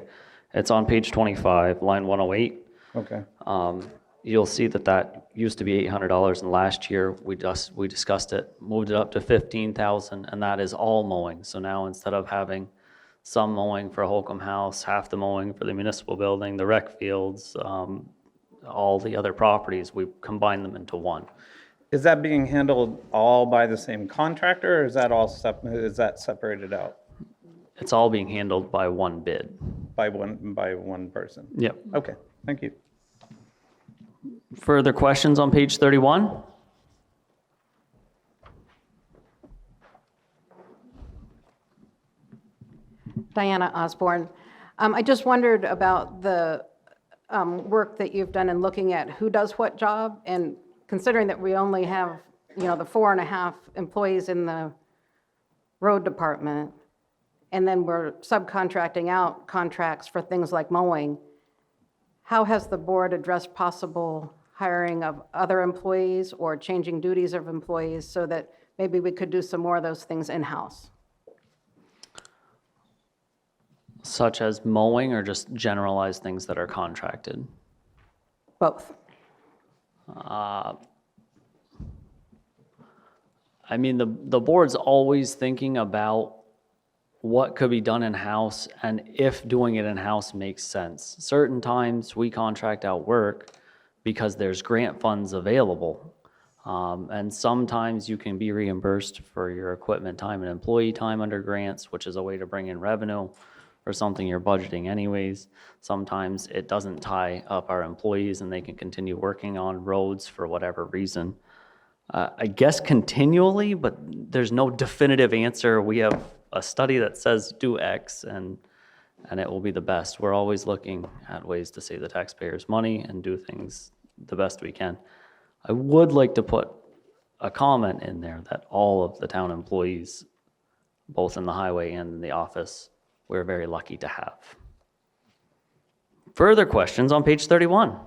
It's on page 25, line 108. Okay. You'll see that used to be $800, and last year we discussed it, moved it up to $15,000, and that is all mowing. So now instead of having some mowing for Holcomb House, half the mowing for the municipal building, the rec fields, all the other properties, we combine them into one. Is that being handled all by the same contractor, or is that all is that separated out It's all being handled by one bid. by one person? Yep. Okay, thank you. Further questions on page 31? Diana Osborne. I just wondered about the work that you've done in looking at who does what job, and considering that we only have, the 4.5 employees in the road department, and then we're subcontracting out contracts for things like mowing, how has the board addressed possible hiring of other employees or changing duties of employees so that maybe we could do some more of those things in-house? Such as mowing or just generalized things that are contracted? Both. The board's always thinking about what could be done in-house and if doing it in-house makes sense. Certain times we contract out work because there's grant funds available. And sometimes you can be reimbursed for your equipment time and employee time under grants, which is a way to bring in revenue for something you're budgeting anyways. Sometimes it doesn't tie up our employees and they can continue working on roads for whatever reason. I guess continually, but there's no definitive answer. We have a study that says do X and it will be the best. We're always looking at ways to save the taxpayers money and do things the best we can. I would like to put a comment in there that all of the town employees, both in the highway and in the office, we're very lucky to have. Further questions on page 31?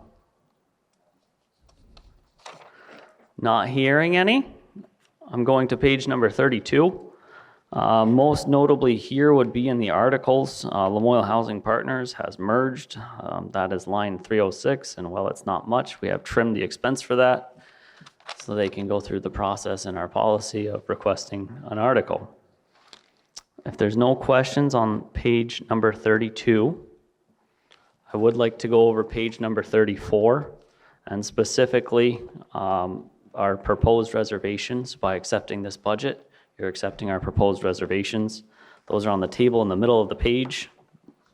Not hearing any. I'm going to page number 32. Most notably here would be in the articles, Lamoille Housing Partners has merged. That is line 306, and while it's not much, we have trimmed the expense for that so they can go through the process in our policy of requesting an article. If there's no questions on page number 32, I would like to go over page number 34, and specifically our proposed reservations. By accepting this budget, you're accepting our proposed reservations. Those are on the table in the middle of the page,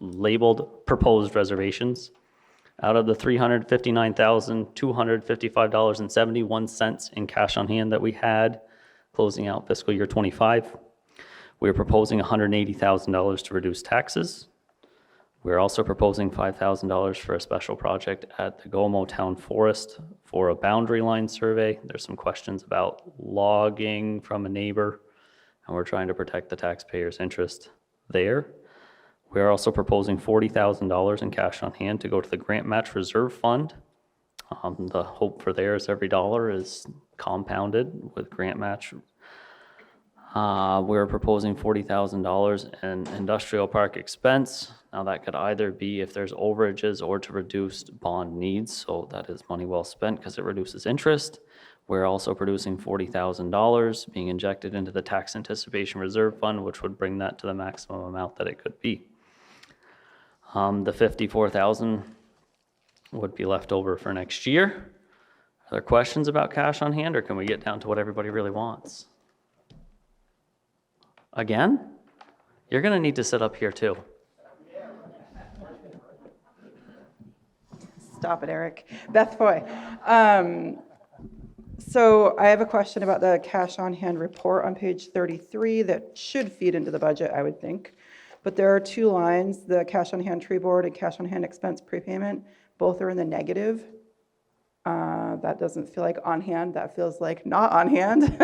labeled proposed reservations. Out of the $359,255.71 in cash on hand that we had closing out fiscal year 25, we're proposing $180,000 to reduce taxes. We're also proposing $5,000 for a special project at the Gomo Town Forest for a boundary line survey. There's some questions about logging from a neighbor, and we're trying to protect the taxpayers' interest there. We are also proposing $40,000 in cash on hand to go to the Grant Match Reserve Fund. The hope for there is every dollar is compounded with grant match. We're proposing $40,000 in industrial park expense. Now that could either be if there's overages or to reduce bond needs, so that is money well spent because it reduces interest. We're also producing $40,000 being injected into the Tax Anticipation Reserve Fund, which would bring that to the maximum amount that it could be. The $54,000 would be left over for next year. Are there questions about cash on hand, or can we get down to what everybody really wants? Again? You're going to need to sit up here too. Stop it, Eric. Beth Foy. So I have a question about the cash on hand report on page 33 that should feed into the budget, I would think. But there are two lines, the cash on hand tree board and cash on hand expense prepayment. Both are in the negative. That doesn't feel like on hand. That feels like not on hand.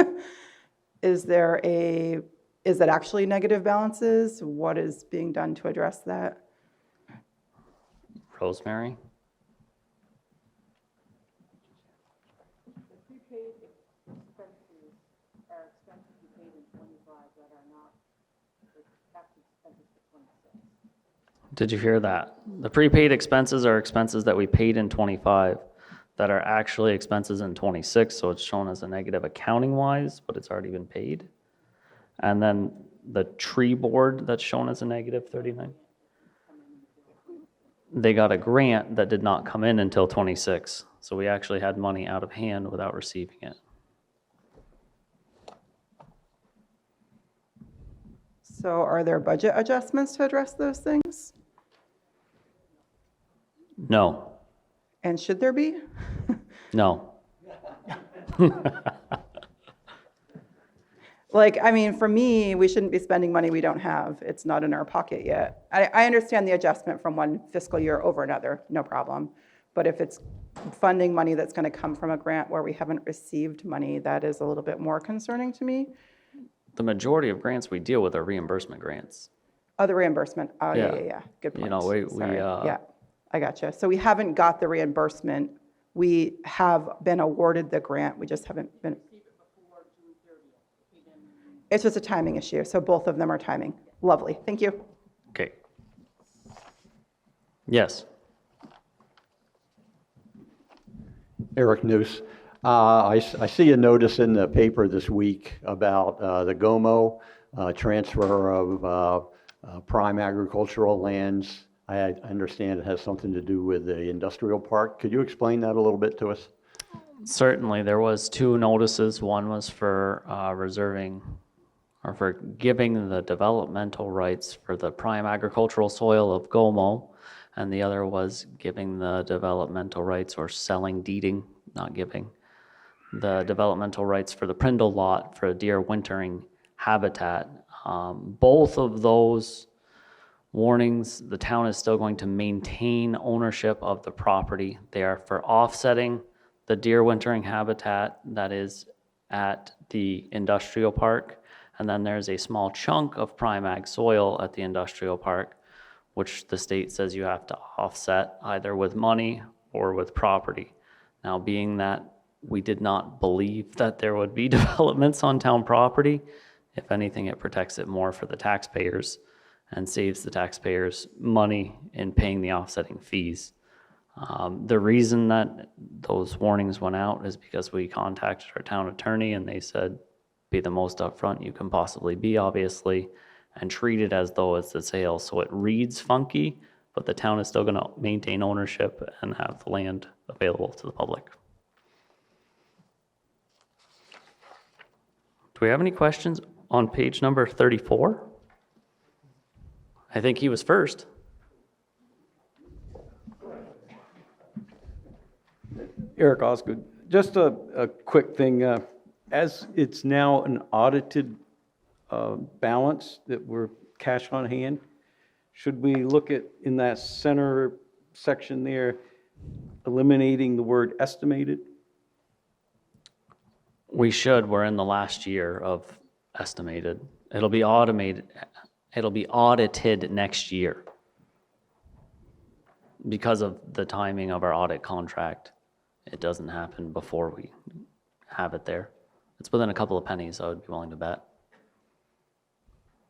Is that actually negative balances? What is being done to address that? Rosemary? Did you hear that? The prepaid expenses are expenses that we paid in 25 that are actually expenses in 26, so it's shown as a negative accounting wise, but it's already been paid. And then the tree board that's shown as a negative 39. They got a grant that did not come in until 26, so we actually had money out of hand without receiving it. So are there budget adjustments to address those things? No. And should there be? No. Like, I mean, for me, we shouldn't be spending money we don't have. It's not in our pocket yet. I understand the adjustment from one fiscal year over another, no problem. But if it's funding money that's going to come from a grant where we haven't received money, that is a little bit more concerning to me. The majority of grants we deal with are reimbursement grants. Oh, the reimbursement. Oh, Yeah. yeah. Good point. You know, we Yeah, I gotcha. So we haven't got the reimbursement. We have been awarded the grant. We just haven't been. It's just a timing issue. So both of them are timing. Lovely. Thank you. Okay. Yes. Eric Noose. I see a notice in the paper this week about the GOMO transfer of prime agricultural lands. I understand it has something to do with the industrial park. Could you explain that a little bit to us? Certainly. There was two notices. One was for reserving or for giving the developmental rights for the prime agricultural soil of Gomo, and the other was giving the developmental rights or selling, deeding, not giving, the developmental rights for the Prindle lot for a deer wintering habitat. Both of those warnings, the town is still going to maintain ownership of the property. They are for offsetting the deer wintering habitat that is at the industrial park, And then there's a small chunk of prime ag soil at the industrial park, which the state says you have to offset either with money or with property. Now, being that we did not believe that there would be developments on town property, if anything, it protects it more for the taxpayers and saves the taxpayers money in paying the offsetting fees. The reason that those warnings went out is because we contacted our town attorney and they said, be the most upfront you can possibly be, obviously, and treat it as though it's a sale. So it reads funky, but the town is still going to maintain ownership and have the land available to the public. Do we have any questions on page number 34? I think he was first. Eric Osgood, just a quick thing. As it's now an audited balance that we're cash on hand, should we look at, in that center section there, eliminating the word estimated? We should. We're in the last year of estimated. It'll be automated. It'll be audited next year because of the timing of our audit contract. It doesn't happen before we have it there. It's within a couple of pennies, I would be willing to bet.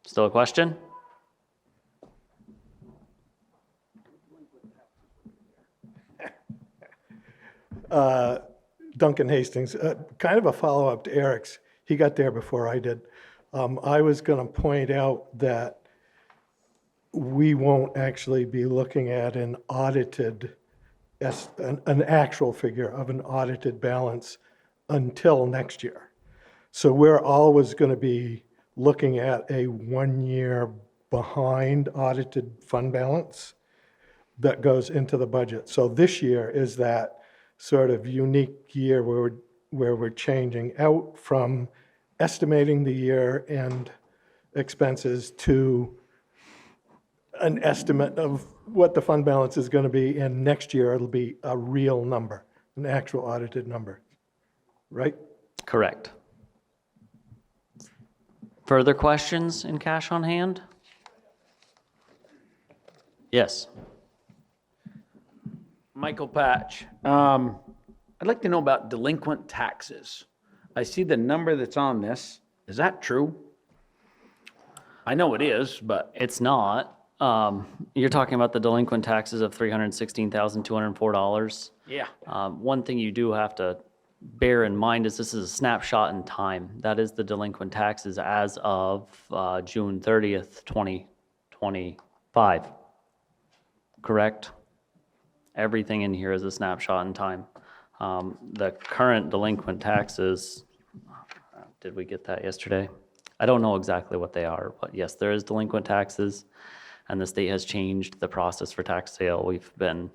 Still a question? Duncan Hastings, kind of a follow-up to Eric's. He got there before I did. I was going to point out that we won't actually be looking at an audited, an actual figure of an audited balance until next year. So we're always going to be looking at a 1 year behind audited fund balance that goes into the budget. So this year is that sort of unique year where we're changing out from estimating the year and expenses to an estimate of what the fund balance is going to be, and next year it'll be a real number, an actual audited number, right? Correct. Further questions in cash on hand? Yes. Michael Patch. I'd like to know about delinquent taxes. I see the number that's on this. Is that true? I know it is, but It's not. You're talking about the delinquent taxes of $316,204. yeah. One thing you do have to bear in mind is this is a snapshot in time. That is the delinquent taxes as of June 30th, 2025. Correct? Everything in here is a snapshot in time. The current delinquent taxes, did we get that yesterday? I don't know exactly what they are, but yes, there is delinquent taxes, and the state has changed the process for tax sale. We've been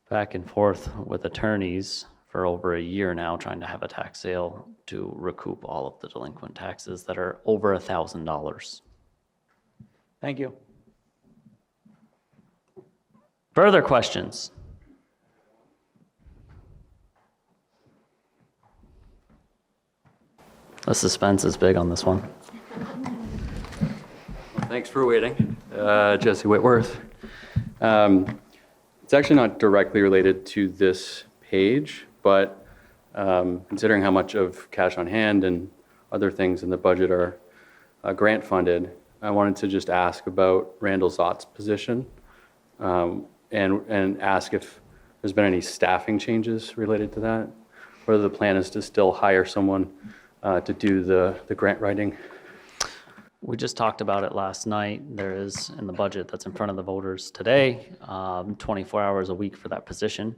back and forth with attorneys for over a year now trying to have a tax sale to recoup all of the delinquent taxes that are over $1,000. Thank you. Further questions? The suspense is big on this one. Thanks for waiting. Jesse Whitworth. It's actually not directly related to this page, but considering how much of cash on hand and other things in the budget are grant funded, I wanted to just ask about Randall Zott's position and ask if there's been any staffing changes related to that, whether the plan is to still hire someone to do the grant writing. We just talked about it last night. There is in the budget that's in front of the voters today, 24 hours a week for that position.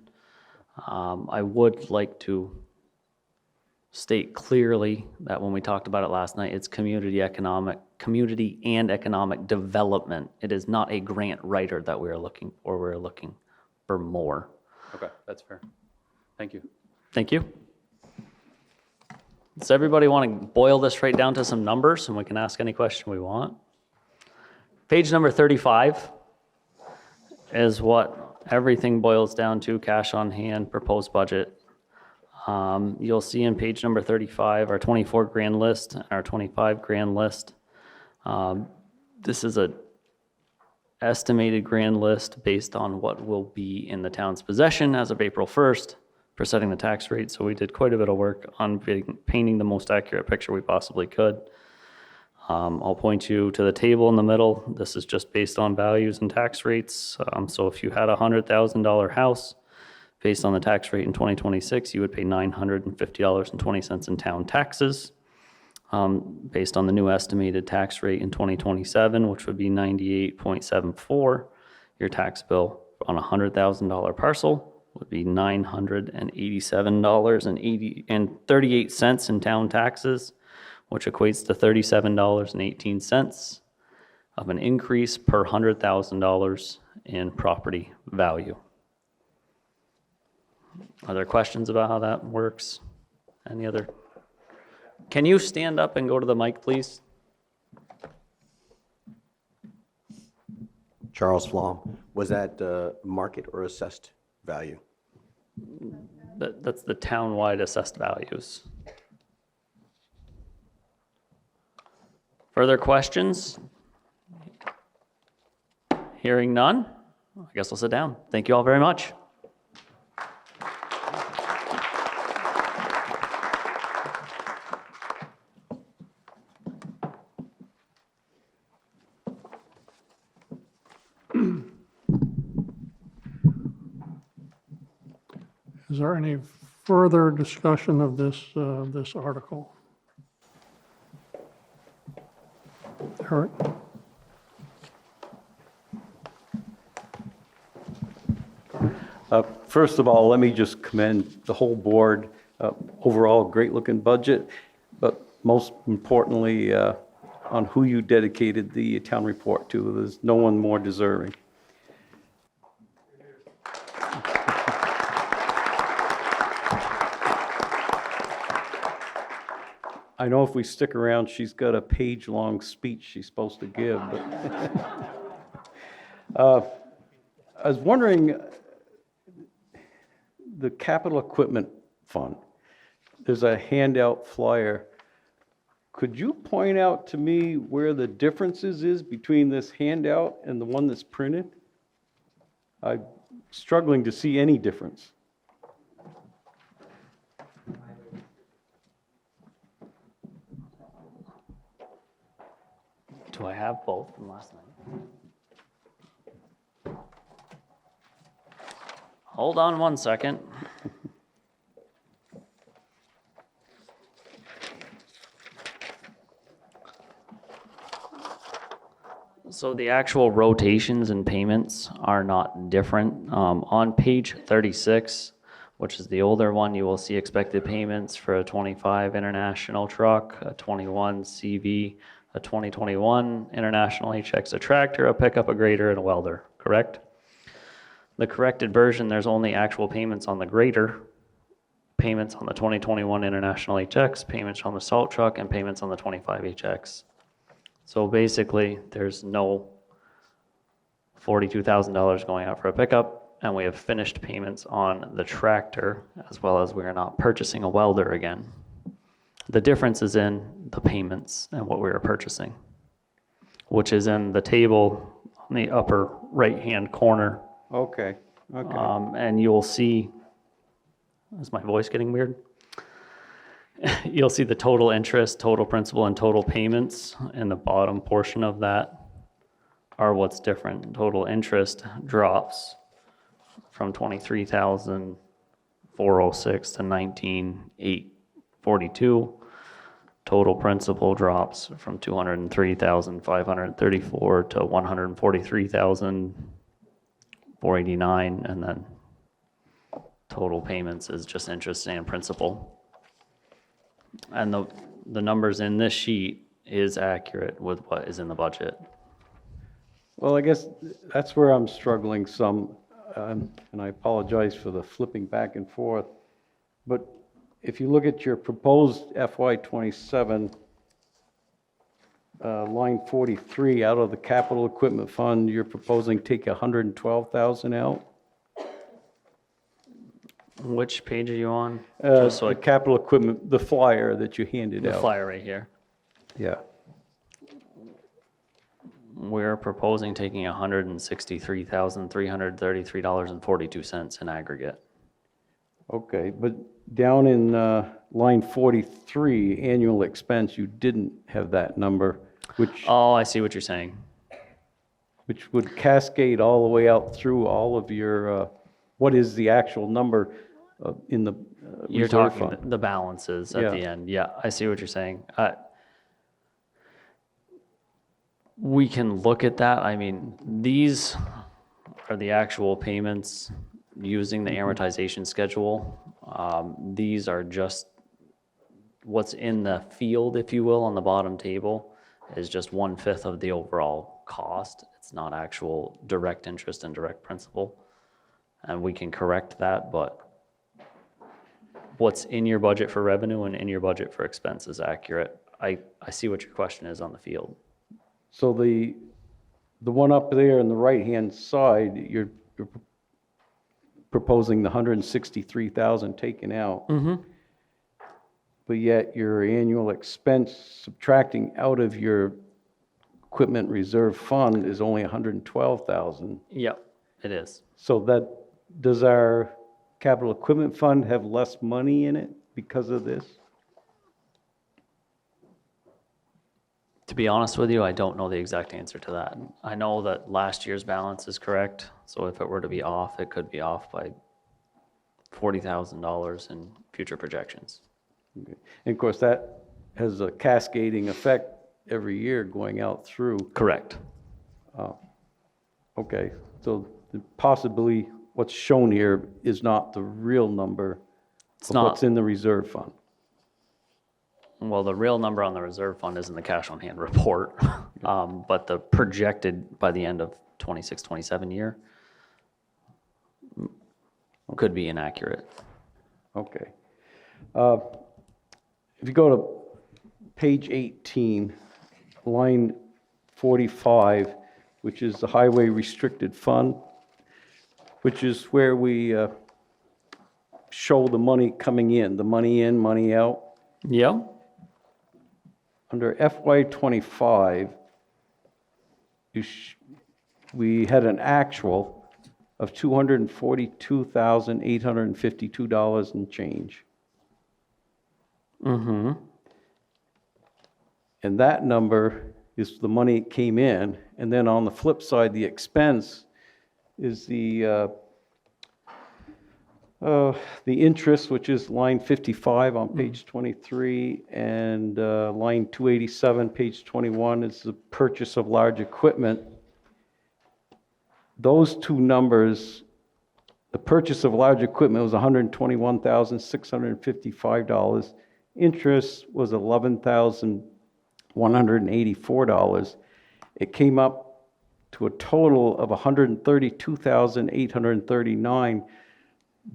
I would like to state clearly that when we talked about it last night, it's community and economic development. It is not a grant writer that we are looking for. We're looking for more. Okay, that's fair. Thank you. Thank you. Does everybody want to boil this right down to some numbers and we can ask any question we want? Page number 35 is what everything boils down to: cash on hand, proposed budget. You'll see in page number 35, our 24 grand list and our 25 grand list. This is a estimated grand list based on what will be in the town's possession as of April 1st for setting the tax rate. So we did quite a bit of work on painting the most accurate picture we possibly could. I'll point you to the table in the middle. This is just based on values and tax rates. So if you had a $100,000 house, based on the tax rate in 2026, you would pay $950.20 in town taxes. Based on the new estimated tax rate in 2027, which would be 98.74, your tax bill on a $100,000 parcel would be $987.38 in town taxes, which equates to $37.18 of an increase per $100,000 in property value. Are there questions about how that works? Any other? Can you stand up and go to the mic, please? Charles Flom, was that market or assessed value? That's the town-wide assessed values. Further questions? Hearing none, I guess I'll sit down. Thank you all very much. Is there any further discussion of this, this article? Eric? First of all, let me just commend the whole board. Overall, great-looking budget, but most importantly, on who you dedicated the town report to. There's no one more deserving. I know if we stick around, she's got a page-long speech she's supposed to give. But I was wondering, the capital equipment fund, there's a handout flyer. Could you point out to me where the differences is between this handout and the one that's printed? I'm struggling to see any difference. Do I have both from last night? Hold on one second. So the actual rotations and payments are not different. On page 36, which is the older one, you will see expected payments for a 25 International truck, a 21 CV, a 2021 International HX, a tractor, a pickup, a grader, and a welder, correct? The corrected version, there's only actual payments on the grader, payments on the 2021 International HX, payments on the salt truck, and payments on the 25 HX. So basically, there's no $42,000 going out for a pickup, and we have finished payments on the tractor, as well as we are not purchasing a welder again. The difference is in the payments and what we are purchasing, which is in the table on the upper right-hand corner. Okay, okay. And you'll see, is my voice getting weird? You'll see the total interest, total principal, and total payments, and the bottom portion of that are what's different. Total interest drops from $23,406 to $19,842. Total principal drops from $203,534 to $143,489, and then total payments is just interest and principal. And the numbers in this sheet is accurate with what is in the budget. Well, I guess that's where I'm struggling some, and I apologize for the flipping back and forth. But if you look at your proposed FY27, line 43, out of the capital equipment fund, you're proposing take 112,000 out? Which page are you on? Just so The capital equipment, the flyer that you handed the out. flyer right here. Yeah. We're proposing taking $163,333.42 in aggregate. Okay, but down in line 43, annual expense, you didn't have that number, which Oh, I see what you're saying. would cascade all the way out through all of your, what is the actual number in the You're reserve talking fund? the balances at Yeah. the end. Yeah, I see what you're saying. We can look at that. I mean, these are the actual payments using the amortization schedule. These are just what's in the field, if you will, on the bottom table is just 1/5 of the overall cost. It's not actual direct interest and direct principal. And we can correct that, but what's in your budget for revenue and in your budget for expense is accurate. I see what your question is on the field. So the one up there on the right-hand side, you're proposing the 163,000 taken out. But yet your annual expense subtracting out of your equipment reserve fund is only 112,000. Yep, it is. So does our capital equipment fund have less money in it because of this? To be honest with you, I don't know the exact answer to that. I know that last year's balance is correct, so if it were to be off, it could be off by $40,000 in future projections. Okay. And of course, that has a cascading effect every year going out through. Correct. Okay, so possibly what's shown here is not the real number of not. what's in the reserve fund. Well, the real number on the reserve fund is in the cash on hand report, but the projected by the end of 26, 27 year could be inaccurate. Okay. If you go to page 18, line 45, which is the highway restricted fund, which is where we show the money coming in, the money in, money out. Yep. Under FY '25, we had an actual of $242,852 and change. And that number is the money that came in, and then on the flip side, the expense is the interest, which is line 55 on page 23, and line 287, page 21, is the purchase of large equipment. Those two numbers, the purchase of large equipment was $121,655. Interest was $11,184. It came up to a total of $132,839,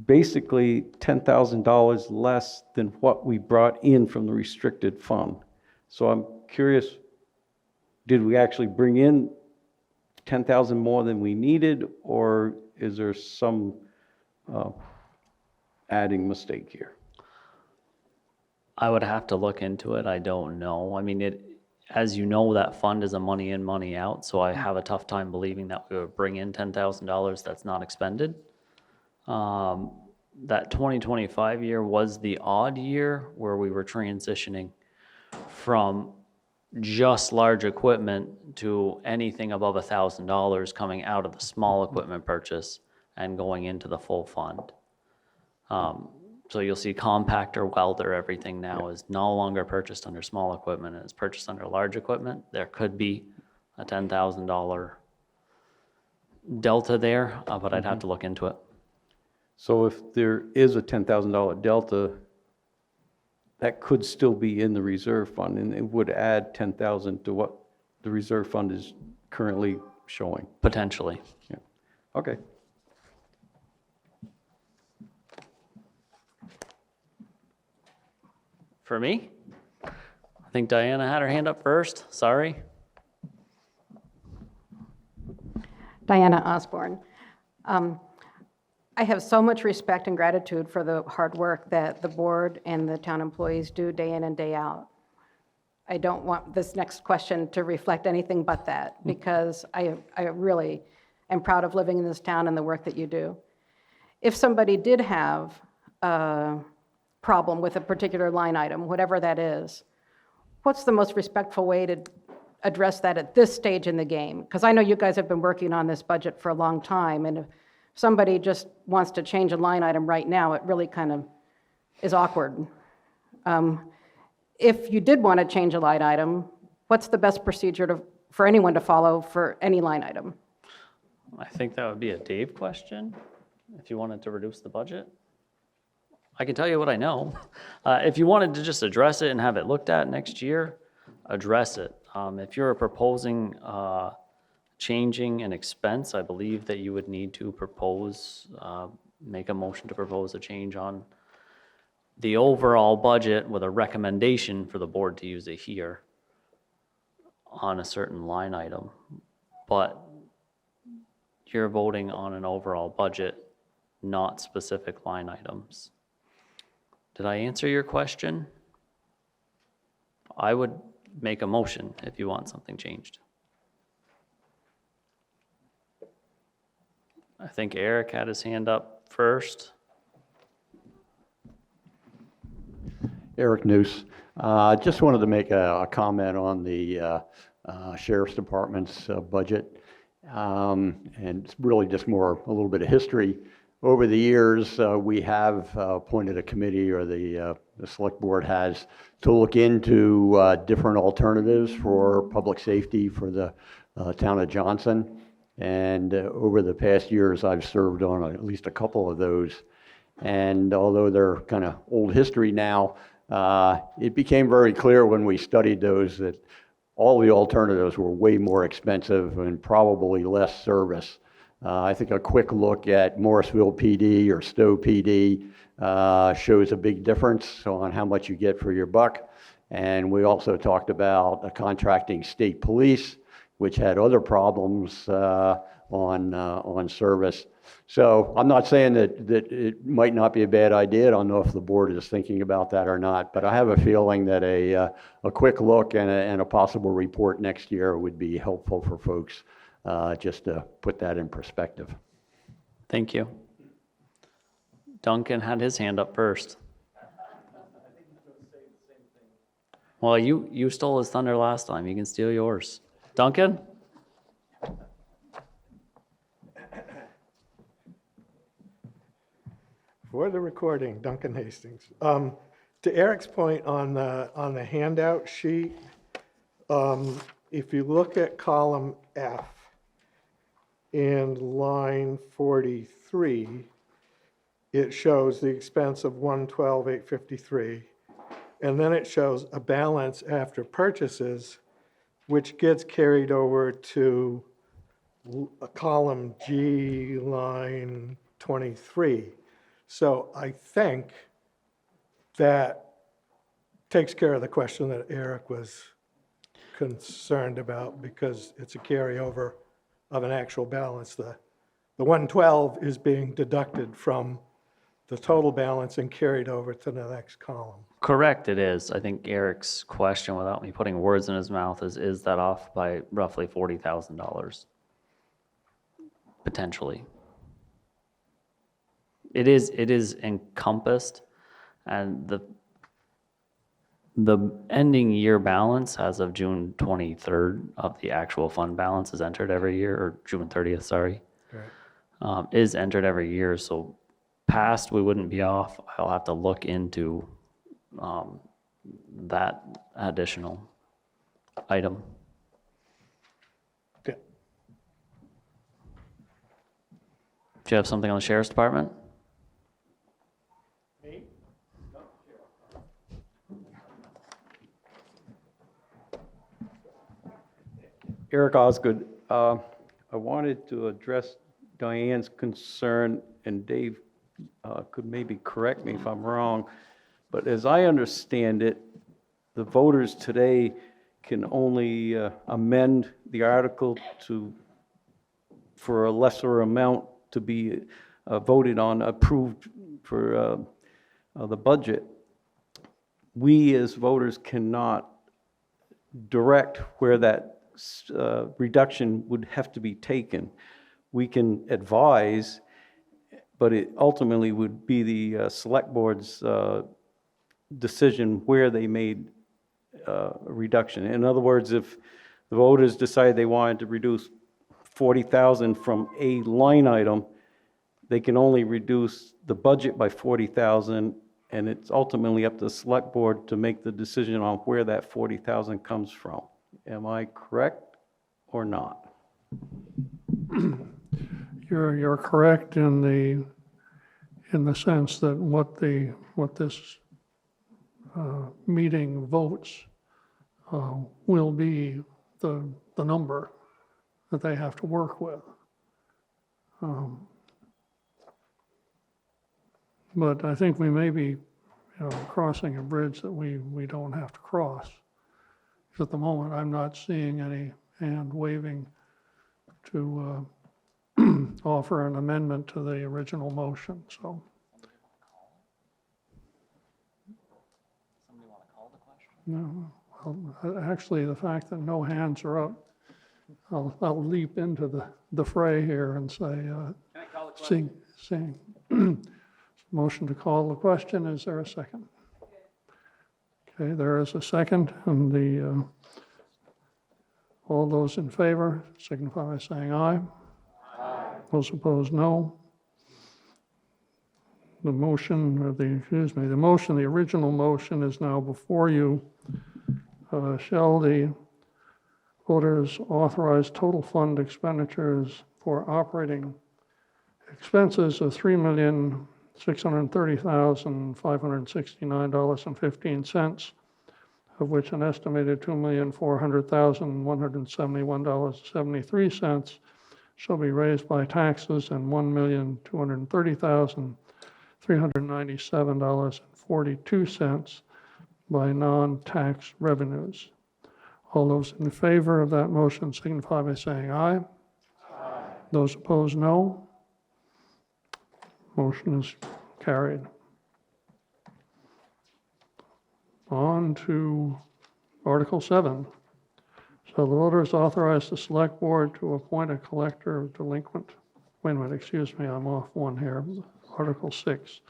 basically $10,000 less than what we brought in from the restricted fund. So I'm curious, did we actually bring in 10,000 more than we needed, or is there some adding mistake here? I would have to look into it. I don't know. I mean, as you know, that fund is a money in, money out, so I have a tough time believing that we would bring in $10,000 that's not expended. That 2025 year was the odd year where we were transitioning from just large equipment to anything above $1,000 coming out of the small equipment purchase and going into the full fund. So you'll see compactor, welder, everything now is no longer purchased under small equipment. It's purchased under large equipment. There could be a $10,000 delta there, but I'd have to look into it. So if there is a $10,000 delta, that could still be in the reserve fund, and it would add 10,000 to what the reserve fund is currently showing. Potentially. Yeah. Okay. For me? I think Diana had her hand up first. Sorry. Diana Osborne. I have so much respect and gratitude for the hard work that the board and the town employees do day in and day out. I don't want this next question to reflect anything but that, because I really am proud of living in this town and the work that you do. If somebody did have a problem with a particular line item, whatever that is, what's the most respectful way to address that at this stage in the game? Because I know you guys have been working on this budget for a long time, and if somebody just wants to change a line item right now, it really kind of is awkward. If you did want to change a line item, what's the best procedure for anyone to follow for any line item? I think that would be a Dave question, if you wanted to reduce the budget. I can tell you what I know. If you wanted to just address it and have it looked at next year, address it. If you're proposing changing an expense, I believe that you would need to propose, make a motion to propose a change on the overall budget with a recommendation for the board to use it here on a certain line item. But you're voting on an overall budget, not specific line items. Did I answer your question? I would make a motion if you want something changed. I think Eric had his hand up first. Eric Noose. Just wanted to make a comment on the Sheriff's Department's budget. And it's really just a little bit of history. Over the years, we have appointed a committee, or the Select Board has, to look into different alternatives for public safety for the town of Johnson. And over the past years, I've served on at least a couple of those. And although they're kind of old history now, it became very clear when we studied those that all the alternatives were way more expensive and probably less service. I think a quick look at Morrisville PD or Stowe PD shows a big difference on how much you get for your buck. And we also talked about contracting state police, which had other problems on service. So I'm not saying that it might not be a bad idea. I don't know if the board is thinking about that or not, but I have a feeling that a quick look and a possible report next year would be helpful for folks, just to put that in perspective. Thank you. Duncan had his hand up first. Well, you stole his thunder last time. You can steal yours. Duncan? For the recording, Duncan Hastings. To Eric's point on the handout sheet, if you look at column F and line 43, it shows the expense of $112,853, and then it shows a balance after purchases, which gets carried over to column G, line 23. So I think that takes care of the question that Eric was concerned about, because it's a carryover of an actual balance. The 112 is being deducted from the total balance and carried over to the next column. Correct, it is. I think Eric's question, without me putting words in his mouth, is that off by roughly $40,000? Potentially. It is encompassed, and the ending year balance as of June 23rd of the actual fund balance is entered every year, or June 30th, sorry, Right. is entered every year. So past, we wouldn't be off. I'll have to look into that additional item. Okay. Do you have something on the Sheriff's Department? Eric Osgood, I wanted to address Diane's concern, and Dave could maybe correct me if I'm wrong, but as I understand it, the voters today can only amend the article for a lesser amount to be voted on, approved for the budget, we as voters cannot direct where that reduction would have to be taken. We can advise, but it ultimately would be the select board's decision where they made a reduction. In other words, if the voters decided they wanted to reduce 40,000 from a line item, they can only reduce the budget by 40,000, and it's ultimately up to the select board to make the decision on where that 40,000 comes from. Am I correct or not? You're correct in the sense that what this meeting votes will be the number that they have to work with. But I think we may be, crossing a bridge that we don't have to cross. At the moment, I'm not seeing any hand waving to offer an amendment to the original motion, so. Somebody want to call the question? No, well, actually, the fact that no hands are up, I'll leap into the fray here and say, Can I call the question? seeing motion to call the question. Is there a second? Okay, there is a second, and all those in favor signify by saying aye. Aye. Those opposed, no. The original motion is now before you. Shall the voters authorize total fund expenditures for operating expenses of $3,630,569.15, of which an estimated $2,400,171.73 shall be raised by taxes and $1,230,397.42 by non-tax revenues. All those in favor of that motion signify by saying aye. Aye. Those opposed, no. Motion is carried. On to Article 7. So the voters authorize the select board to appoint a collector of delinquent, wait a minute, excuse me, I'm off one here. Article 6.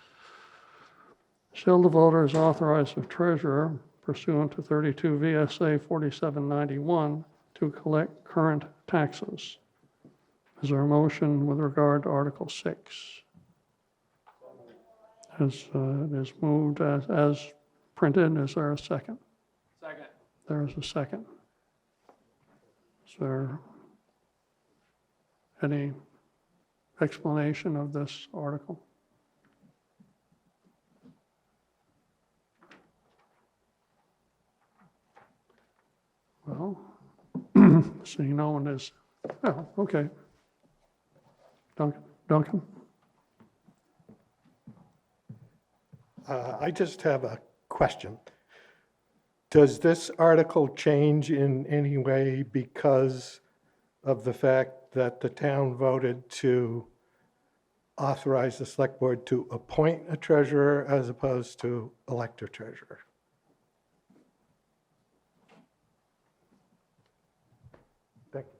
Shall the voters authorize the treasurer pursuant to 32 VSA 4791 to collect current taxes? Is there a motion with regard to Article 6? Is moved as printed. Is there a second? Second. There is a second. Is there any explanation of this article? Well, seeing no one is, oh, okay. Duncan? I just have a question. Does this article change in any way because of the fact that the town voted to authorize the select board to appoint a treasurer as opposed to elect a treasurer? Thank you.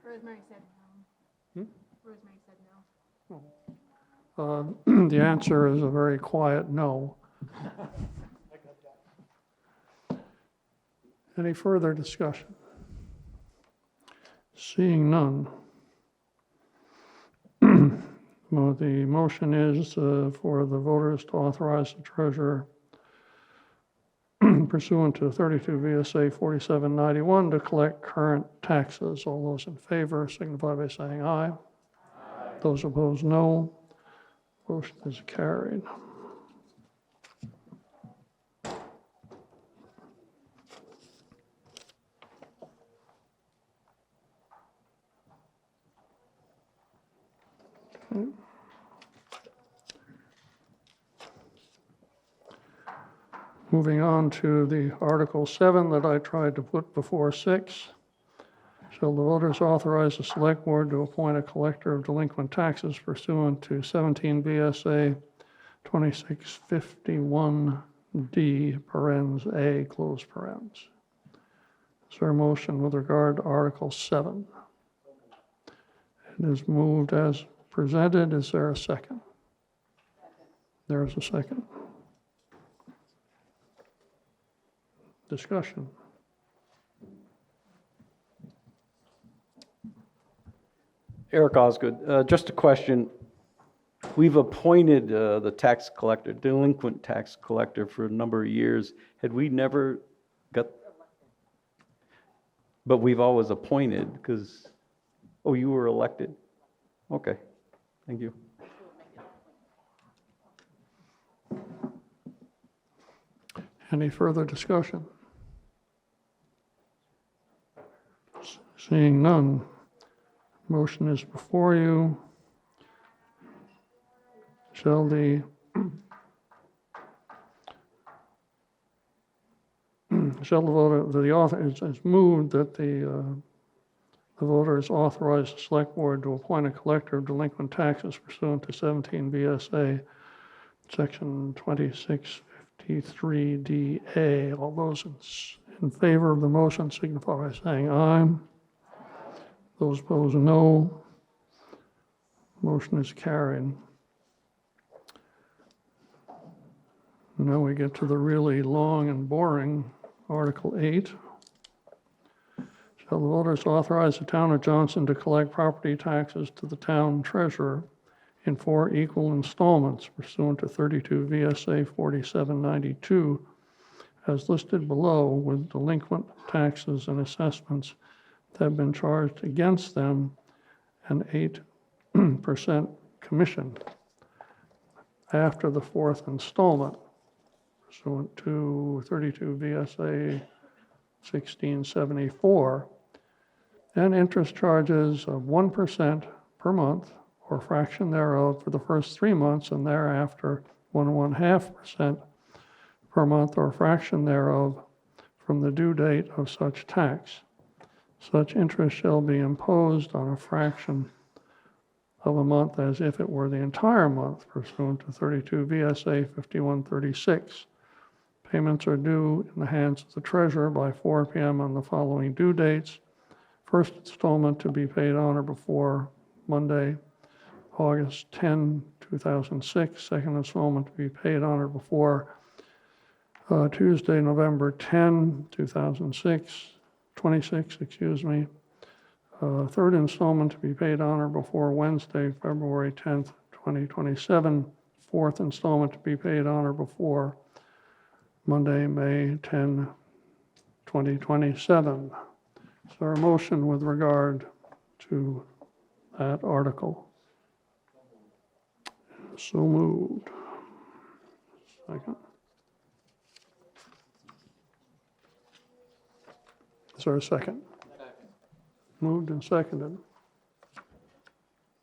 Rosemary said no. Rosemary said no. The answer is a very quiet no. Any further discussion? Seeing none. Well, the motion is for the voters to authorize the treasurer pursuant to 32 VSA 4791 to collect current taxes. All those in favor signify by saying aye. Aye. Those opposed, no. Motion is carried. Okay. Moving on to the Article 7 that I tried to put before 6. Shall the voters authorize the select board to appoint a collector of delinquent taxes pursuant to 17 VSA 2651D, parens A, close parens? Is there a motion with regard to Article 7? It is moved as presented. Is there a second? There is a second. Discussion. Eric Osgood, just a question. We've appointed the tax collector, delinquent tax collector for a number of years. Had we never got, but we've always appointed because, oh, you were elected. Okay, thank you. Any further discussion? Seeing none, motion is before you. Shall the voter, the author, it's moved that the voters authorize the select board to appoint a collector of delinquent taxes pursuant to 17 VSA section 2653DA. All those in favor of the motion signify by saying aye. Those opposed, no. Motion is carried. Now we get to the really long and boring Article 8. Shall the voters authorize the town of Johnson to collect property taxes to the town treasurer in 4 equal installments pursuant to 32 VSA 4792 as listed below, with delinquent taxes and assessments that have been charged against them and 8% commission after the 4th installment pursuant to 32 VSA 1674, and interest charges of 1% per month or fraction thereof for the first 3 months, and thereafter 1.5% per month or fraction thereof from the due date of such tax. Such interest shall be imposed on a fraction of a month as if it were the entire month pursuant to 32 VSA 5136. Payments are due in the hands of the treasurer by 4 p.m. on the following due dates. First installment to be paid on or before Monday, August 10, 2006. Second installment to be paid on or before Tuesday, November 10, 26, excuse me. Third installment to be paid on or before Wednesday, February 10th, 2027. Fourth installment to be paid on or before Monday, May 10, 2027. Is there a motion with regard to that article? So moved. Second. Is there a second? Moved and seconded.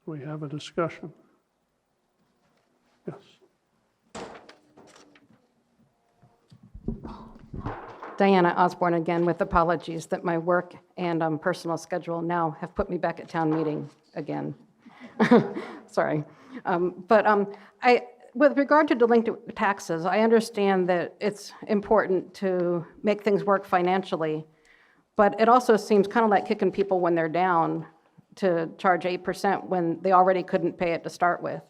We have a discussion. Yes. Diana Osborne again, with apologies that my work and personal schedule now have put me back at town meeting again. Sorry. With regard to delinquent taxes, I understand that it's important to make things work financially, but it also seems kind of like kicking people when they're down to charge 8% when they already couldn't pay it to start with.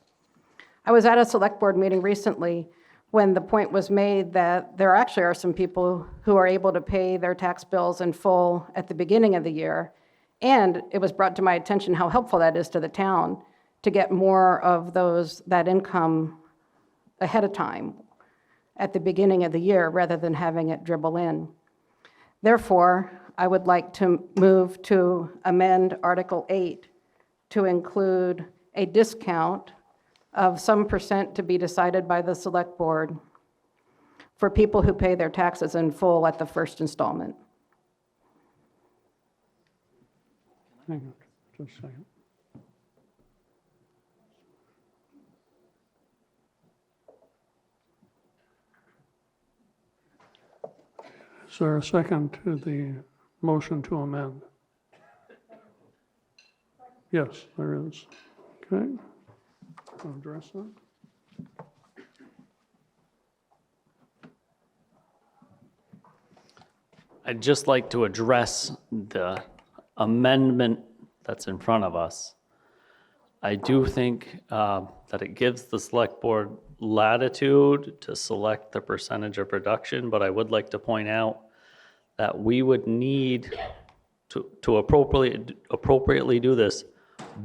I was at a select board meeting recently when the point was made that there actually are some people who are able to pay their tax bills in full at the beginning of the year. And it was brought to my attention how helpful that is to the town to get more of that income ahead of time at the beginning of the year rather than having it dribble in. Therefore, I would like to move to amend Article 8 to include a discount of some percent to be decided by the select board for people who pay their taxes in full at the first installment. Hang on just a second. Is there a second to the motion to amend? Yes, there is. Okay. I'll address that. I'd just like to address the amendment that's in front of us. I do think that it gives the select board latitude to select the percentage of reduction, but I would like to point out that we would need to appropriately do this,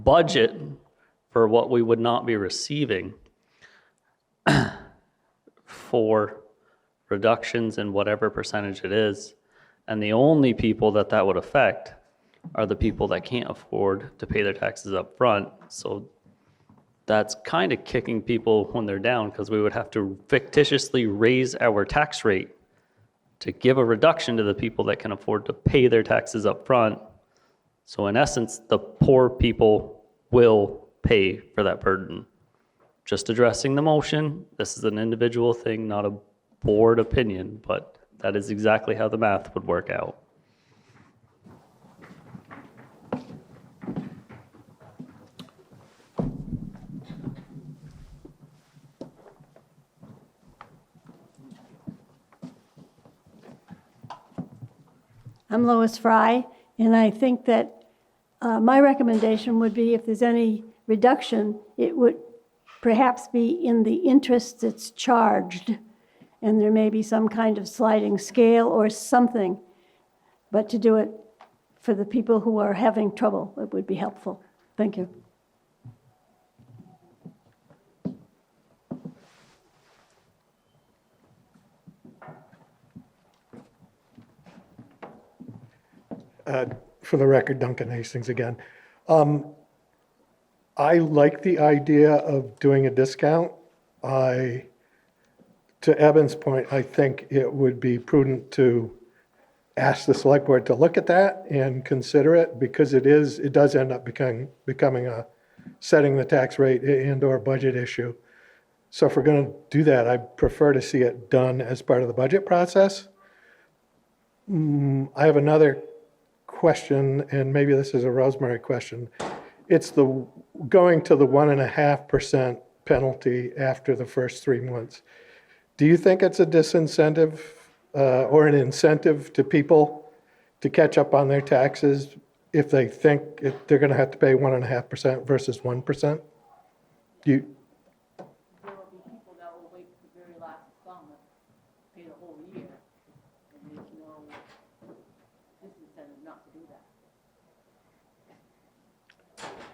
budget for what we would not be receiving for reductions in whatever percentage it is. And the only people that that would affect are the people that can't afford to pay their taxes up front. So that's kind of kicking people when they're down, because we would have to fictitiously raise our tax rate to give a reduction to the people that can afford to pay their taxes up front. So in essence, the poor people will pay for that burden. Just addressing the motion, this is an individual thing, not a board opinion, but that is exactly how the math would work out. I'm Lois Fry, and I think that my recommendation would be if there's any reduction, it would perhaps be in the interest that's charged, and there may be some kind of sliding scale or something, but to do it for the people who are having trouble, it would be helpful. Thank you. For the record, Duncan Hastings again. I like the idea of doing a discount. To Evan's point, I think it would be prudent to ask the select board to look at that and consider it, because it does end up becoming a setting the tax rate and/or budget issue. So if we're going to do that, I prefer to see it done as part of the budget process. I have another question, and maybe this is a Rosemary question. It's the going to the 1.5% penalty after the first 3 months. Do you think it's a disincentive or an incentive to people to catch up on their taxes if they think they're going to have to pay 1.5% versus 1%? There will be people that will wait for the very last installment, pay the whole year, and there's no disincentive not to do that.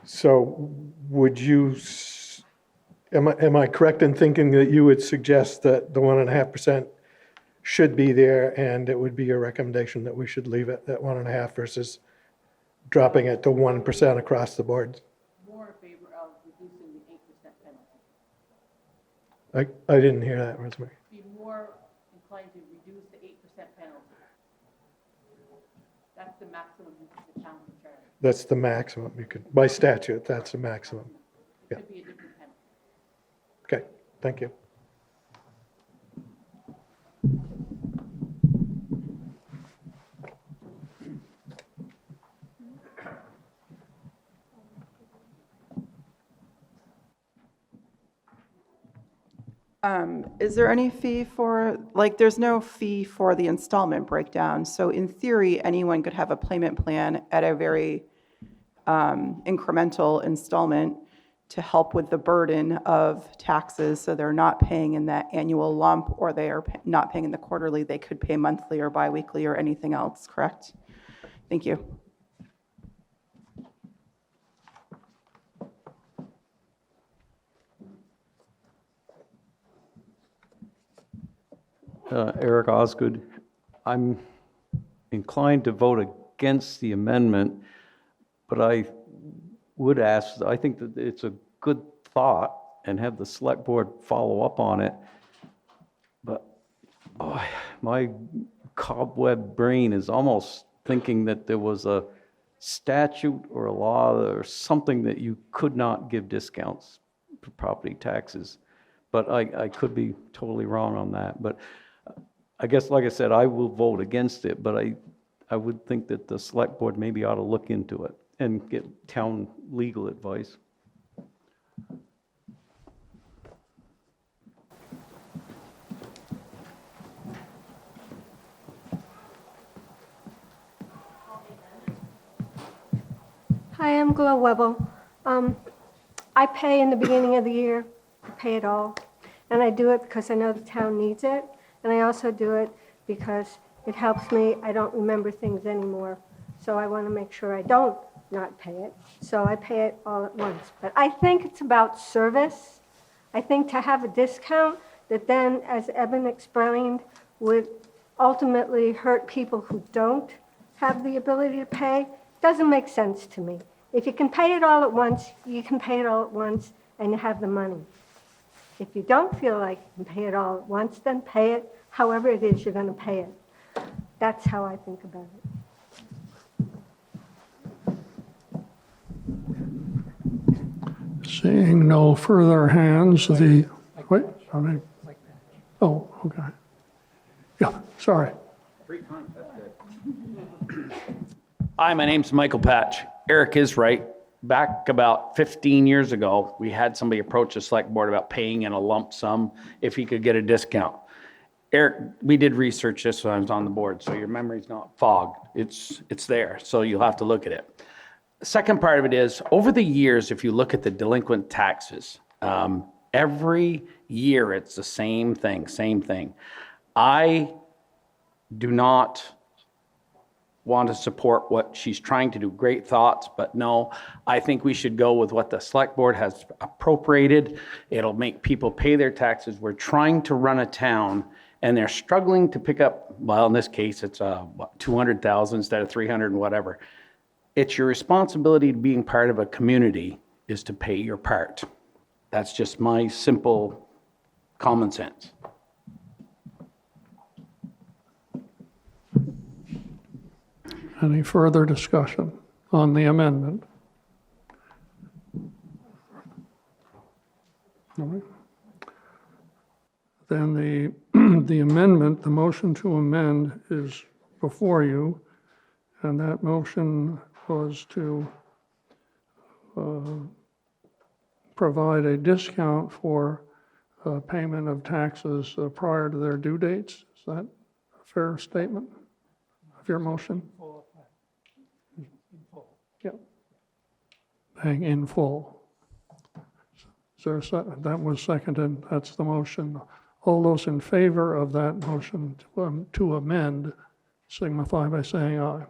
So would you, am I correct in thinking that you would suggest that the 1.5% should be there, and it would be your recommendation that we should leave it at 1.5 versus dropping it to 1% across the board? More in favor of reducing the 8% penalty. I didn't hear that, Rosemary. Be more inclined to reduce the 8% penalty. That's the maximum the town can charge. That's the maximum you could, by statute, that's the maximum. It could be a different penalty. Okay, thank you. Is there any fee for, like, there's no fee for the installment breakdown, so in theory, anyone could have a payment plan at a very incremental installment to help with the burden of taxes, so they're not paying in that annual lump, or they are not paying in the quarterly, they could pay monthly or biweekly or anything else, correct? Thank you. Eric Osgood. I'm inclined to vote against the amendment, but I would ask, I think that it's a good thought, and have the select board follow up on it. But my cobweb brain is almost thinking that there was a statute or a law or something that you could not give discounts for property taxes. But I could be totally wrong on that. But I guess, like I said, I will vote against it, but I would think that the select board maybe ought to look into it and get town legal advice. Hi, I'm Glo Webble. I pay in the beginning of the year, I pay it all. And I do it because I know the town needs it. And I also do it because it helps me, I don't remember things anymore. So I want to make sure I don't not pay it. So I pay it all at once. But I think it's about service. I think to have a discount that then, as Eben explained, would ultimately hurt people who don't have the ability to pay doesn't make sense to me. If you can pay it all at once, you can pay it all at once and you have the money. If you don't feel like you can pay it all at once, then pay it however it is you're going to pay it. That's how I think about it. Seeing no further hands, wait, oh, okay. Yeah, sorry. Hi, my name's Michael Patch. Eric is right. Back about 15 years ago, we had somebody approach the select board about paying in a lump sum if he could get a discount. Eric, we did research this when I was on the board, so your memory's not fogged. It's there, so you'll have to look at it. Second part of it is, over the years, if you look at the delinquent taxes, every year it's the same thing. I do not want to support what she's trying to do. Great thoughts, but no, I think we should go with what the select board has appropriated. It'll make people pay their taxes. We're trying to run a town and they're struggling to pick up, well, in this case, it's 200,000 instead of 300 and whatever. It's your responsibility to being part of a community is to pay your part. That's just my simple common sense. Any further discussion on the amendment? All right. Then the amendment, the motion to amend is before you, and that motion was to provide a discount for payment of taxes prior to their due dates. Is that a fair statement of your motion? Yep. Paying in full. Is there a second? That was seconded. That's the motion. All those in favor of that motion to amend signify by saying aye.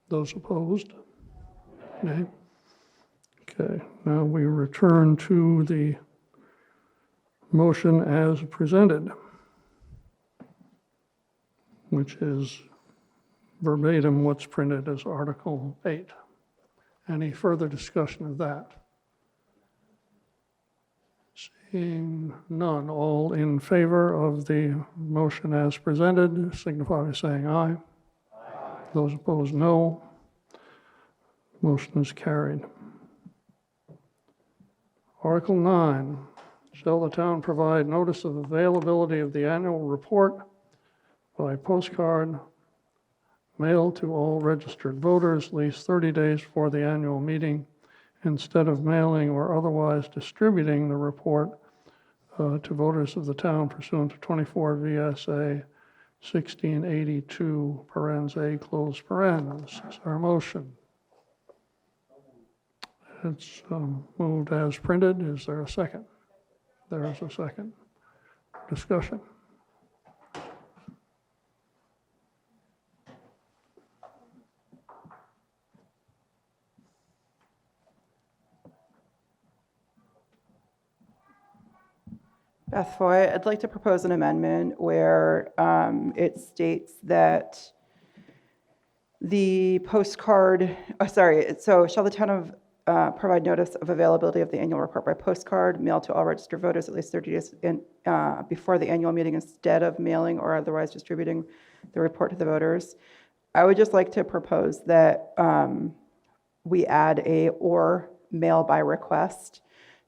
Those opposed? Nay. Okay, now we return to the motion as presented, which is verbatim what's printed as Article 8. Any further discussion of that? Seeing none, all in favor of the motion as presented, signify by saying aye. Aye. Those opposed, no. Motion is carried. Article 9, shall the town provide notice of availability of the annual report by postcard mailed to all registered voters at least 30 days before the annual meeting, instead of mailing or otherwise distributing the report to voters of the town pursuant to 24 VSA 1682, parens A, close parens. Is our motion? It's moved as printed. Is there a second? There is a second. Discussion. Beth Foy, I'd like to propose an amendment where it states that the postcard, so shall the town of provide notice of availability of the annual report by postcard mailed to all registered voters at least 30 days before the annual meeting instead of mailing or otherwise distributing the report to the voters. I would just like to propose that we add a or mail by request,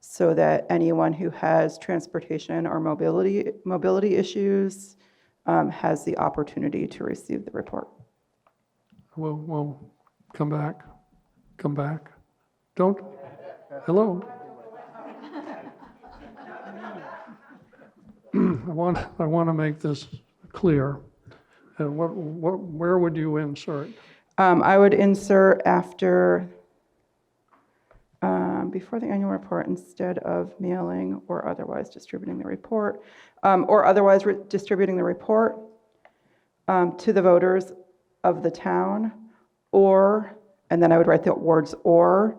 so that anyone who has transportation or mobility issues has the opportunity to receive the report. We'll Come back. Come back. Don't. Hello. I want to make this clear. And where would you insert? I would insert after, before the annual report, instead of mailing or otherwise distributing the report, distributing the report to the voters of the town, or, and then I would write the words or,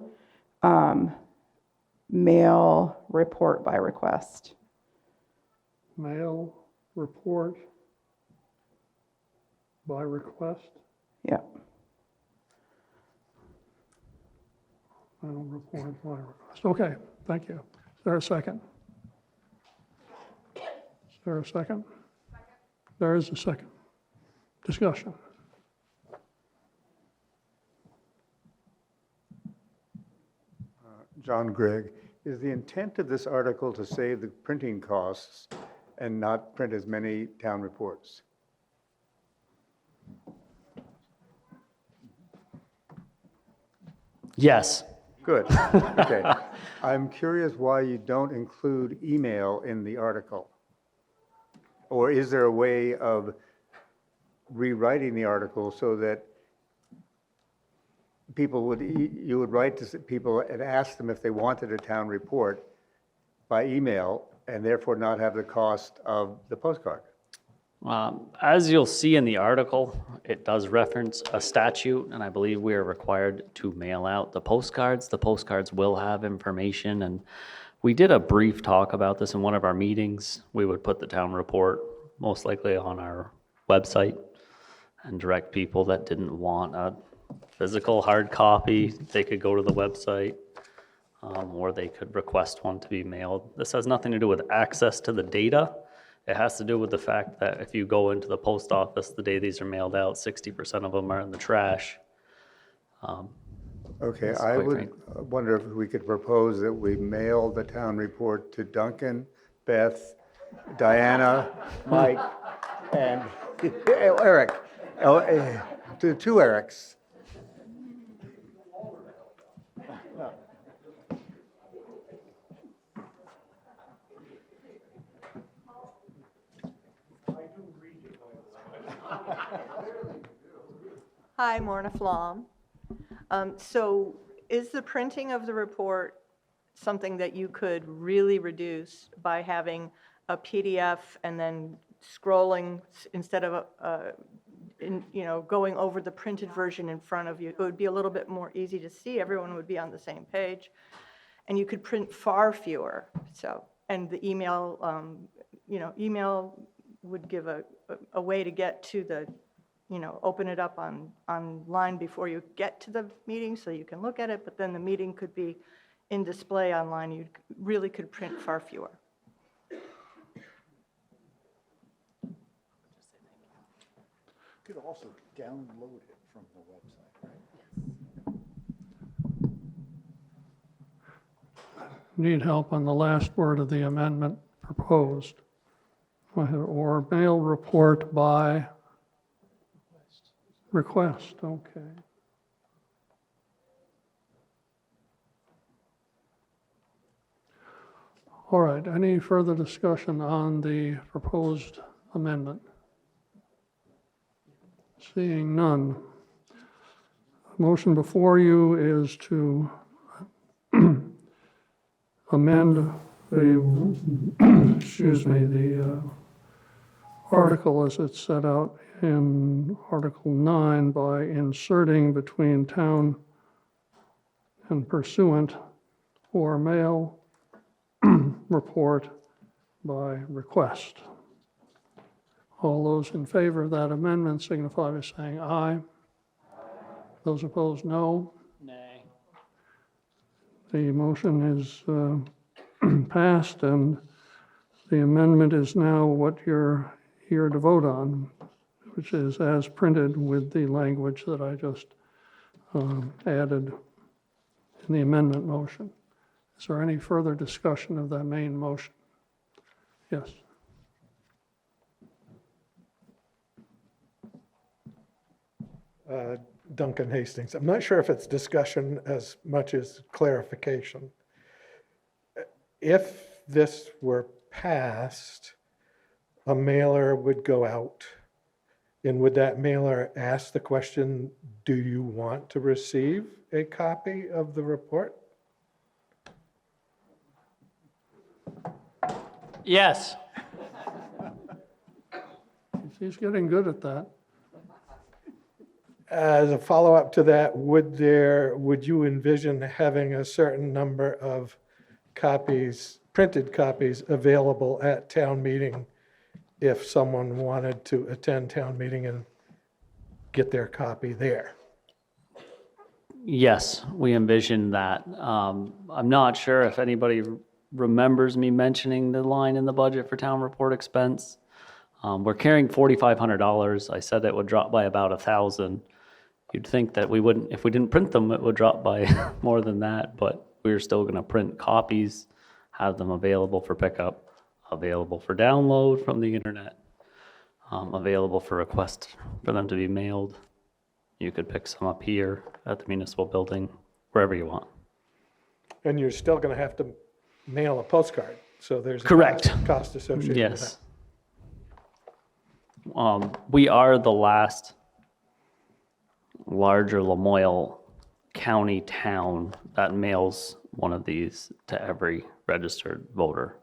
mail report by request. Mail report by request? Yep. Mail report by request. Okay, thank you. Is there a second? Is there a second? There is a second. Discussion. John Gregg, is the intent of this article to save the printing costs and not print as many town reports? Yes. Good, okay. I'm curious why you don't include email in the article. Or is there a way of rewriting the article so that you would write to people and ask them if they wanted a town report by email and therefore not have the cost of the postcard? As you'll see in the article, it does reference a statute, and I believe we are required to mail out the postcards. The postcards will have information, and we did a brief talk about this in one of our meetings. We would put the town report most likely on our website and direct people that didn't want a physical hard copy. They could go to the website, or they could request one to be mailed. This has nothing to do with access to the data. It has to do with the fact that if you go into the post office the day these are mailed out, 60% of them are in the trash. Okay, That's I quite would frank. wonder if we could propose that we mail the town report to Duncan, Beth, Diana, Mike, and Eric. To two Erics. Hi, Morna Flom. So is the printing of the report something that you could really reduce by having a PDF and then scrolling instead of going over the printed version in front of you? It would be a little bit more easy to see. Everyone would be on the same page, and you could print far fewer. So, and the email, email would give a way to get to the, open it up online before you get to the meeting so you can look at it, but then the meeting could be in display online. You really could print far fewer. You could also download it from the website, right? Need help on the last word of the amendment proposed. Or mail report by request, okay. All right, any further discussion on the proposed amendment? Seeing none. Motion before you is to amend the, the article as it's set out in Article 9 by inserting between town and pursuant or mail report by request. All those in favor of that amendment signify by saying aye. Those opposed, no. Nay. The motion is passed, and the amendment is now what you're here to vote on, which is as printed with the language that I just added in the amendment motion. Is there any further discussion of that main motion? Yes. Duncan Hastings. I'm not sure if it's discussion as much as clarification. If this were passed, a mailer would go out. And would that mailer ask the question, do you want to receive a copy of the report? Yes. He's getting good at that. As a follow-up to that, would you envision having a certain number of copies, printed copies, available at town meeting if someone wanted to attend town meeting and get their copy there? Yes, we envision that. I'm not sure if anybody remembers me mentioning the line in the budget for town report expense. We're carrying $4,500. I said it would drop by about 1,000. You'd think that we wouldn't, if we didn't print them, it would drop by more than that, but we're still going to print copies, have them available for pickup, available for download from the internet, available for request for them to be mailed. You could pick some up here at the municipal building, wherever you want. And you're still going to have to mail a postcard, so there's a Correct. cost associated with Yes. that. We are the last larger Lamoille County town that mails one of these to every registered voter.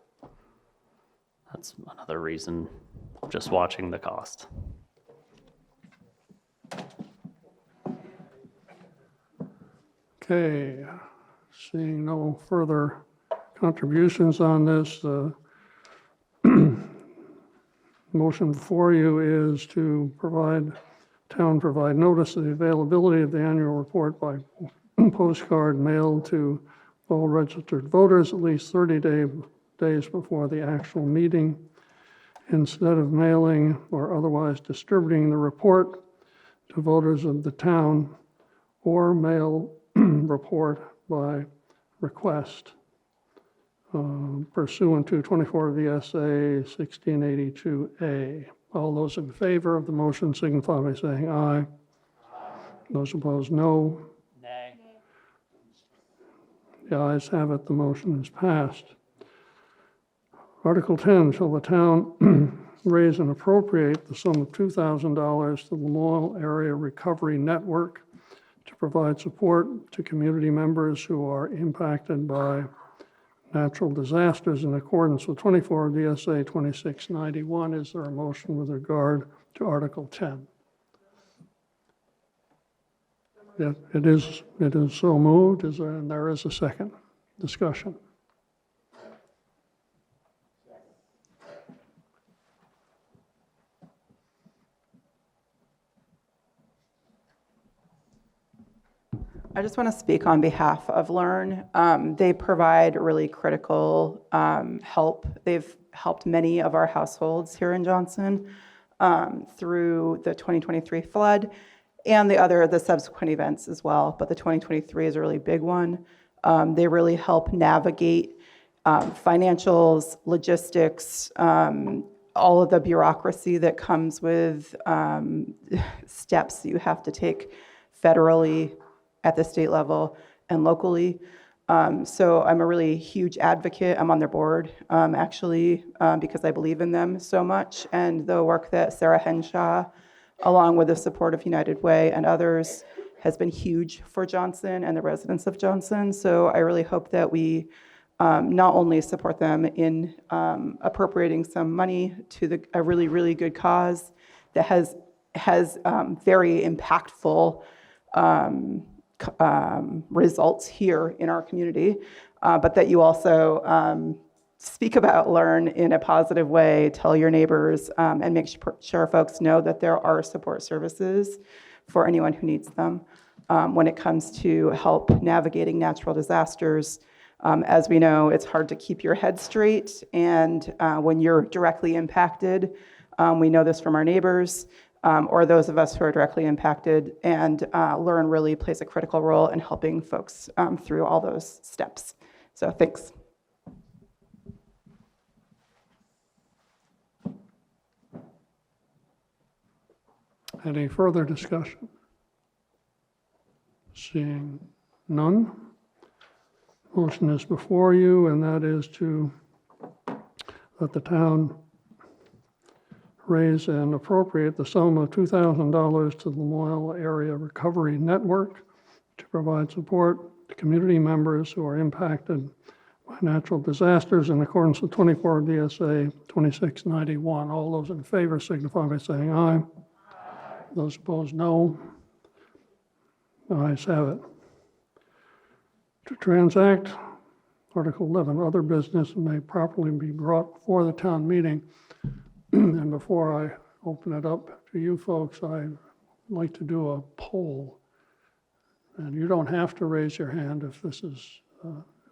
That's another reason, just watching the cost. Okay, seeing no further contributions on this, motion before you is to provide notice of the availability of the annual report by postcard mailed to all registered voters at least 30 days before the actual meeting. Instead of mailing or otherwise distributing the report to voters of the town, or mail report by request pursuant to 24 VSA 1682A. All those in favor of the motion signify by saying aye. Those opposed, no. Nay. The ayes have it, the motion is passed. Article 10, shall the town raise and appropriate the sum of $2,000 to the Lamoille Area Recovery Network to provide support to community members who are impacted by natural disasters in accordance with 24 VSA 2691. Is there a motion with regard to Article 10? Yeah, it is so moved. And there is a second discussion. I just want to speak on behalf of Learn. They provide really critical help. They've helped many of our households here in Johnson through the 2023 flood and the subsequent events as well. But the 2023 is a really big one. They really help navigate financials, logistics, all of the bureaucracy that comes with steps you have to take federally, at the state level, and locally. So I'm a really huge advocate. I'm on their board, actually, because I believe in them so much. And the work that Sarah Henshaw, along with the support of United Way and others, has been huge for Johnson and the residents of Johnson. So I really hope that we not only support them in appropriating some money to a really, really good cause that has very impactful results here in our community, but that you also speak about Learn in a positive way, tell your neighbors, and make sure folks know that there are support services for anyone who needs them when it comes to help navigating natural disasters. As we know, it's hard to keep your head straight, and when you're directly impacted, we know this from our neighbors, or those of us who are directly impacted, and Learn really plays a critical role in helping folks through all those steps. So thanks. Any further discussion? Seeing none. Motion is before you, and that is to let the town raise and appropriate the sum of $2,000 to the Lamoille Area Recovery Network to provide support to community members who are impacted by natural disasters in accordance with 24 VSA 2691. All those in favor signify by saying aye. Those opposed, no. The ayes have it. To transact, Article 11, other business may properly be brought before the town meeting. And before I open it up to you folks, I'd like to do a poll. And you don't have to raise your hand if this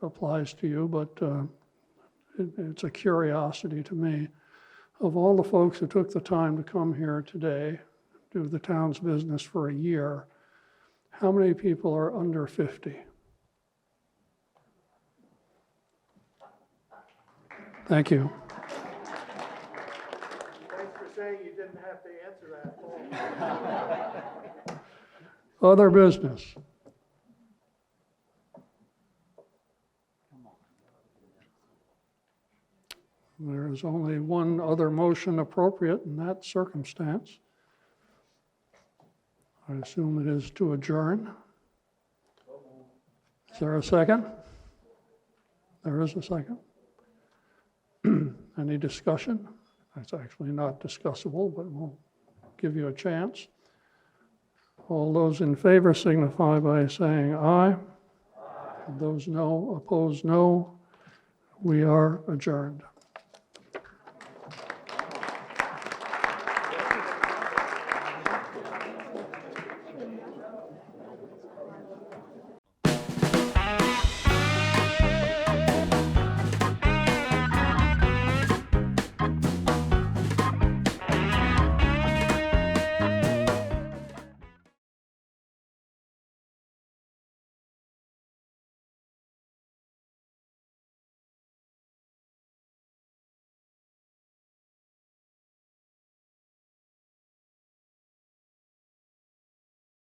applies to you, but it's a curiosity to me. Of all the folks who took the time to come here today, do the town's business for a year, how many people are under 50? Thank you. Thanks for saying you didn't have to answer that, Paul. Other business. There is only one other motion appropriate in that circumstance. I assume it is to adjourn. Is there a second? There is a second. Any discussion? That's actually not discussable, but we'll give you a chance. All those in favor signify by saying aye. Those no, opposed no. We are adjourned.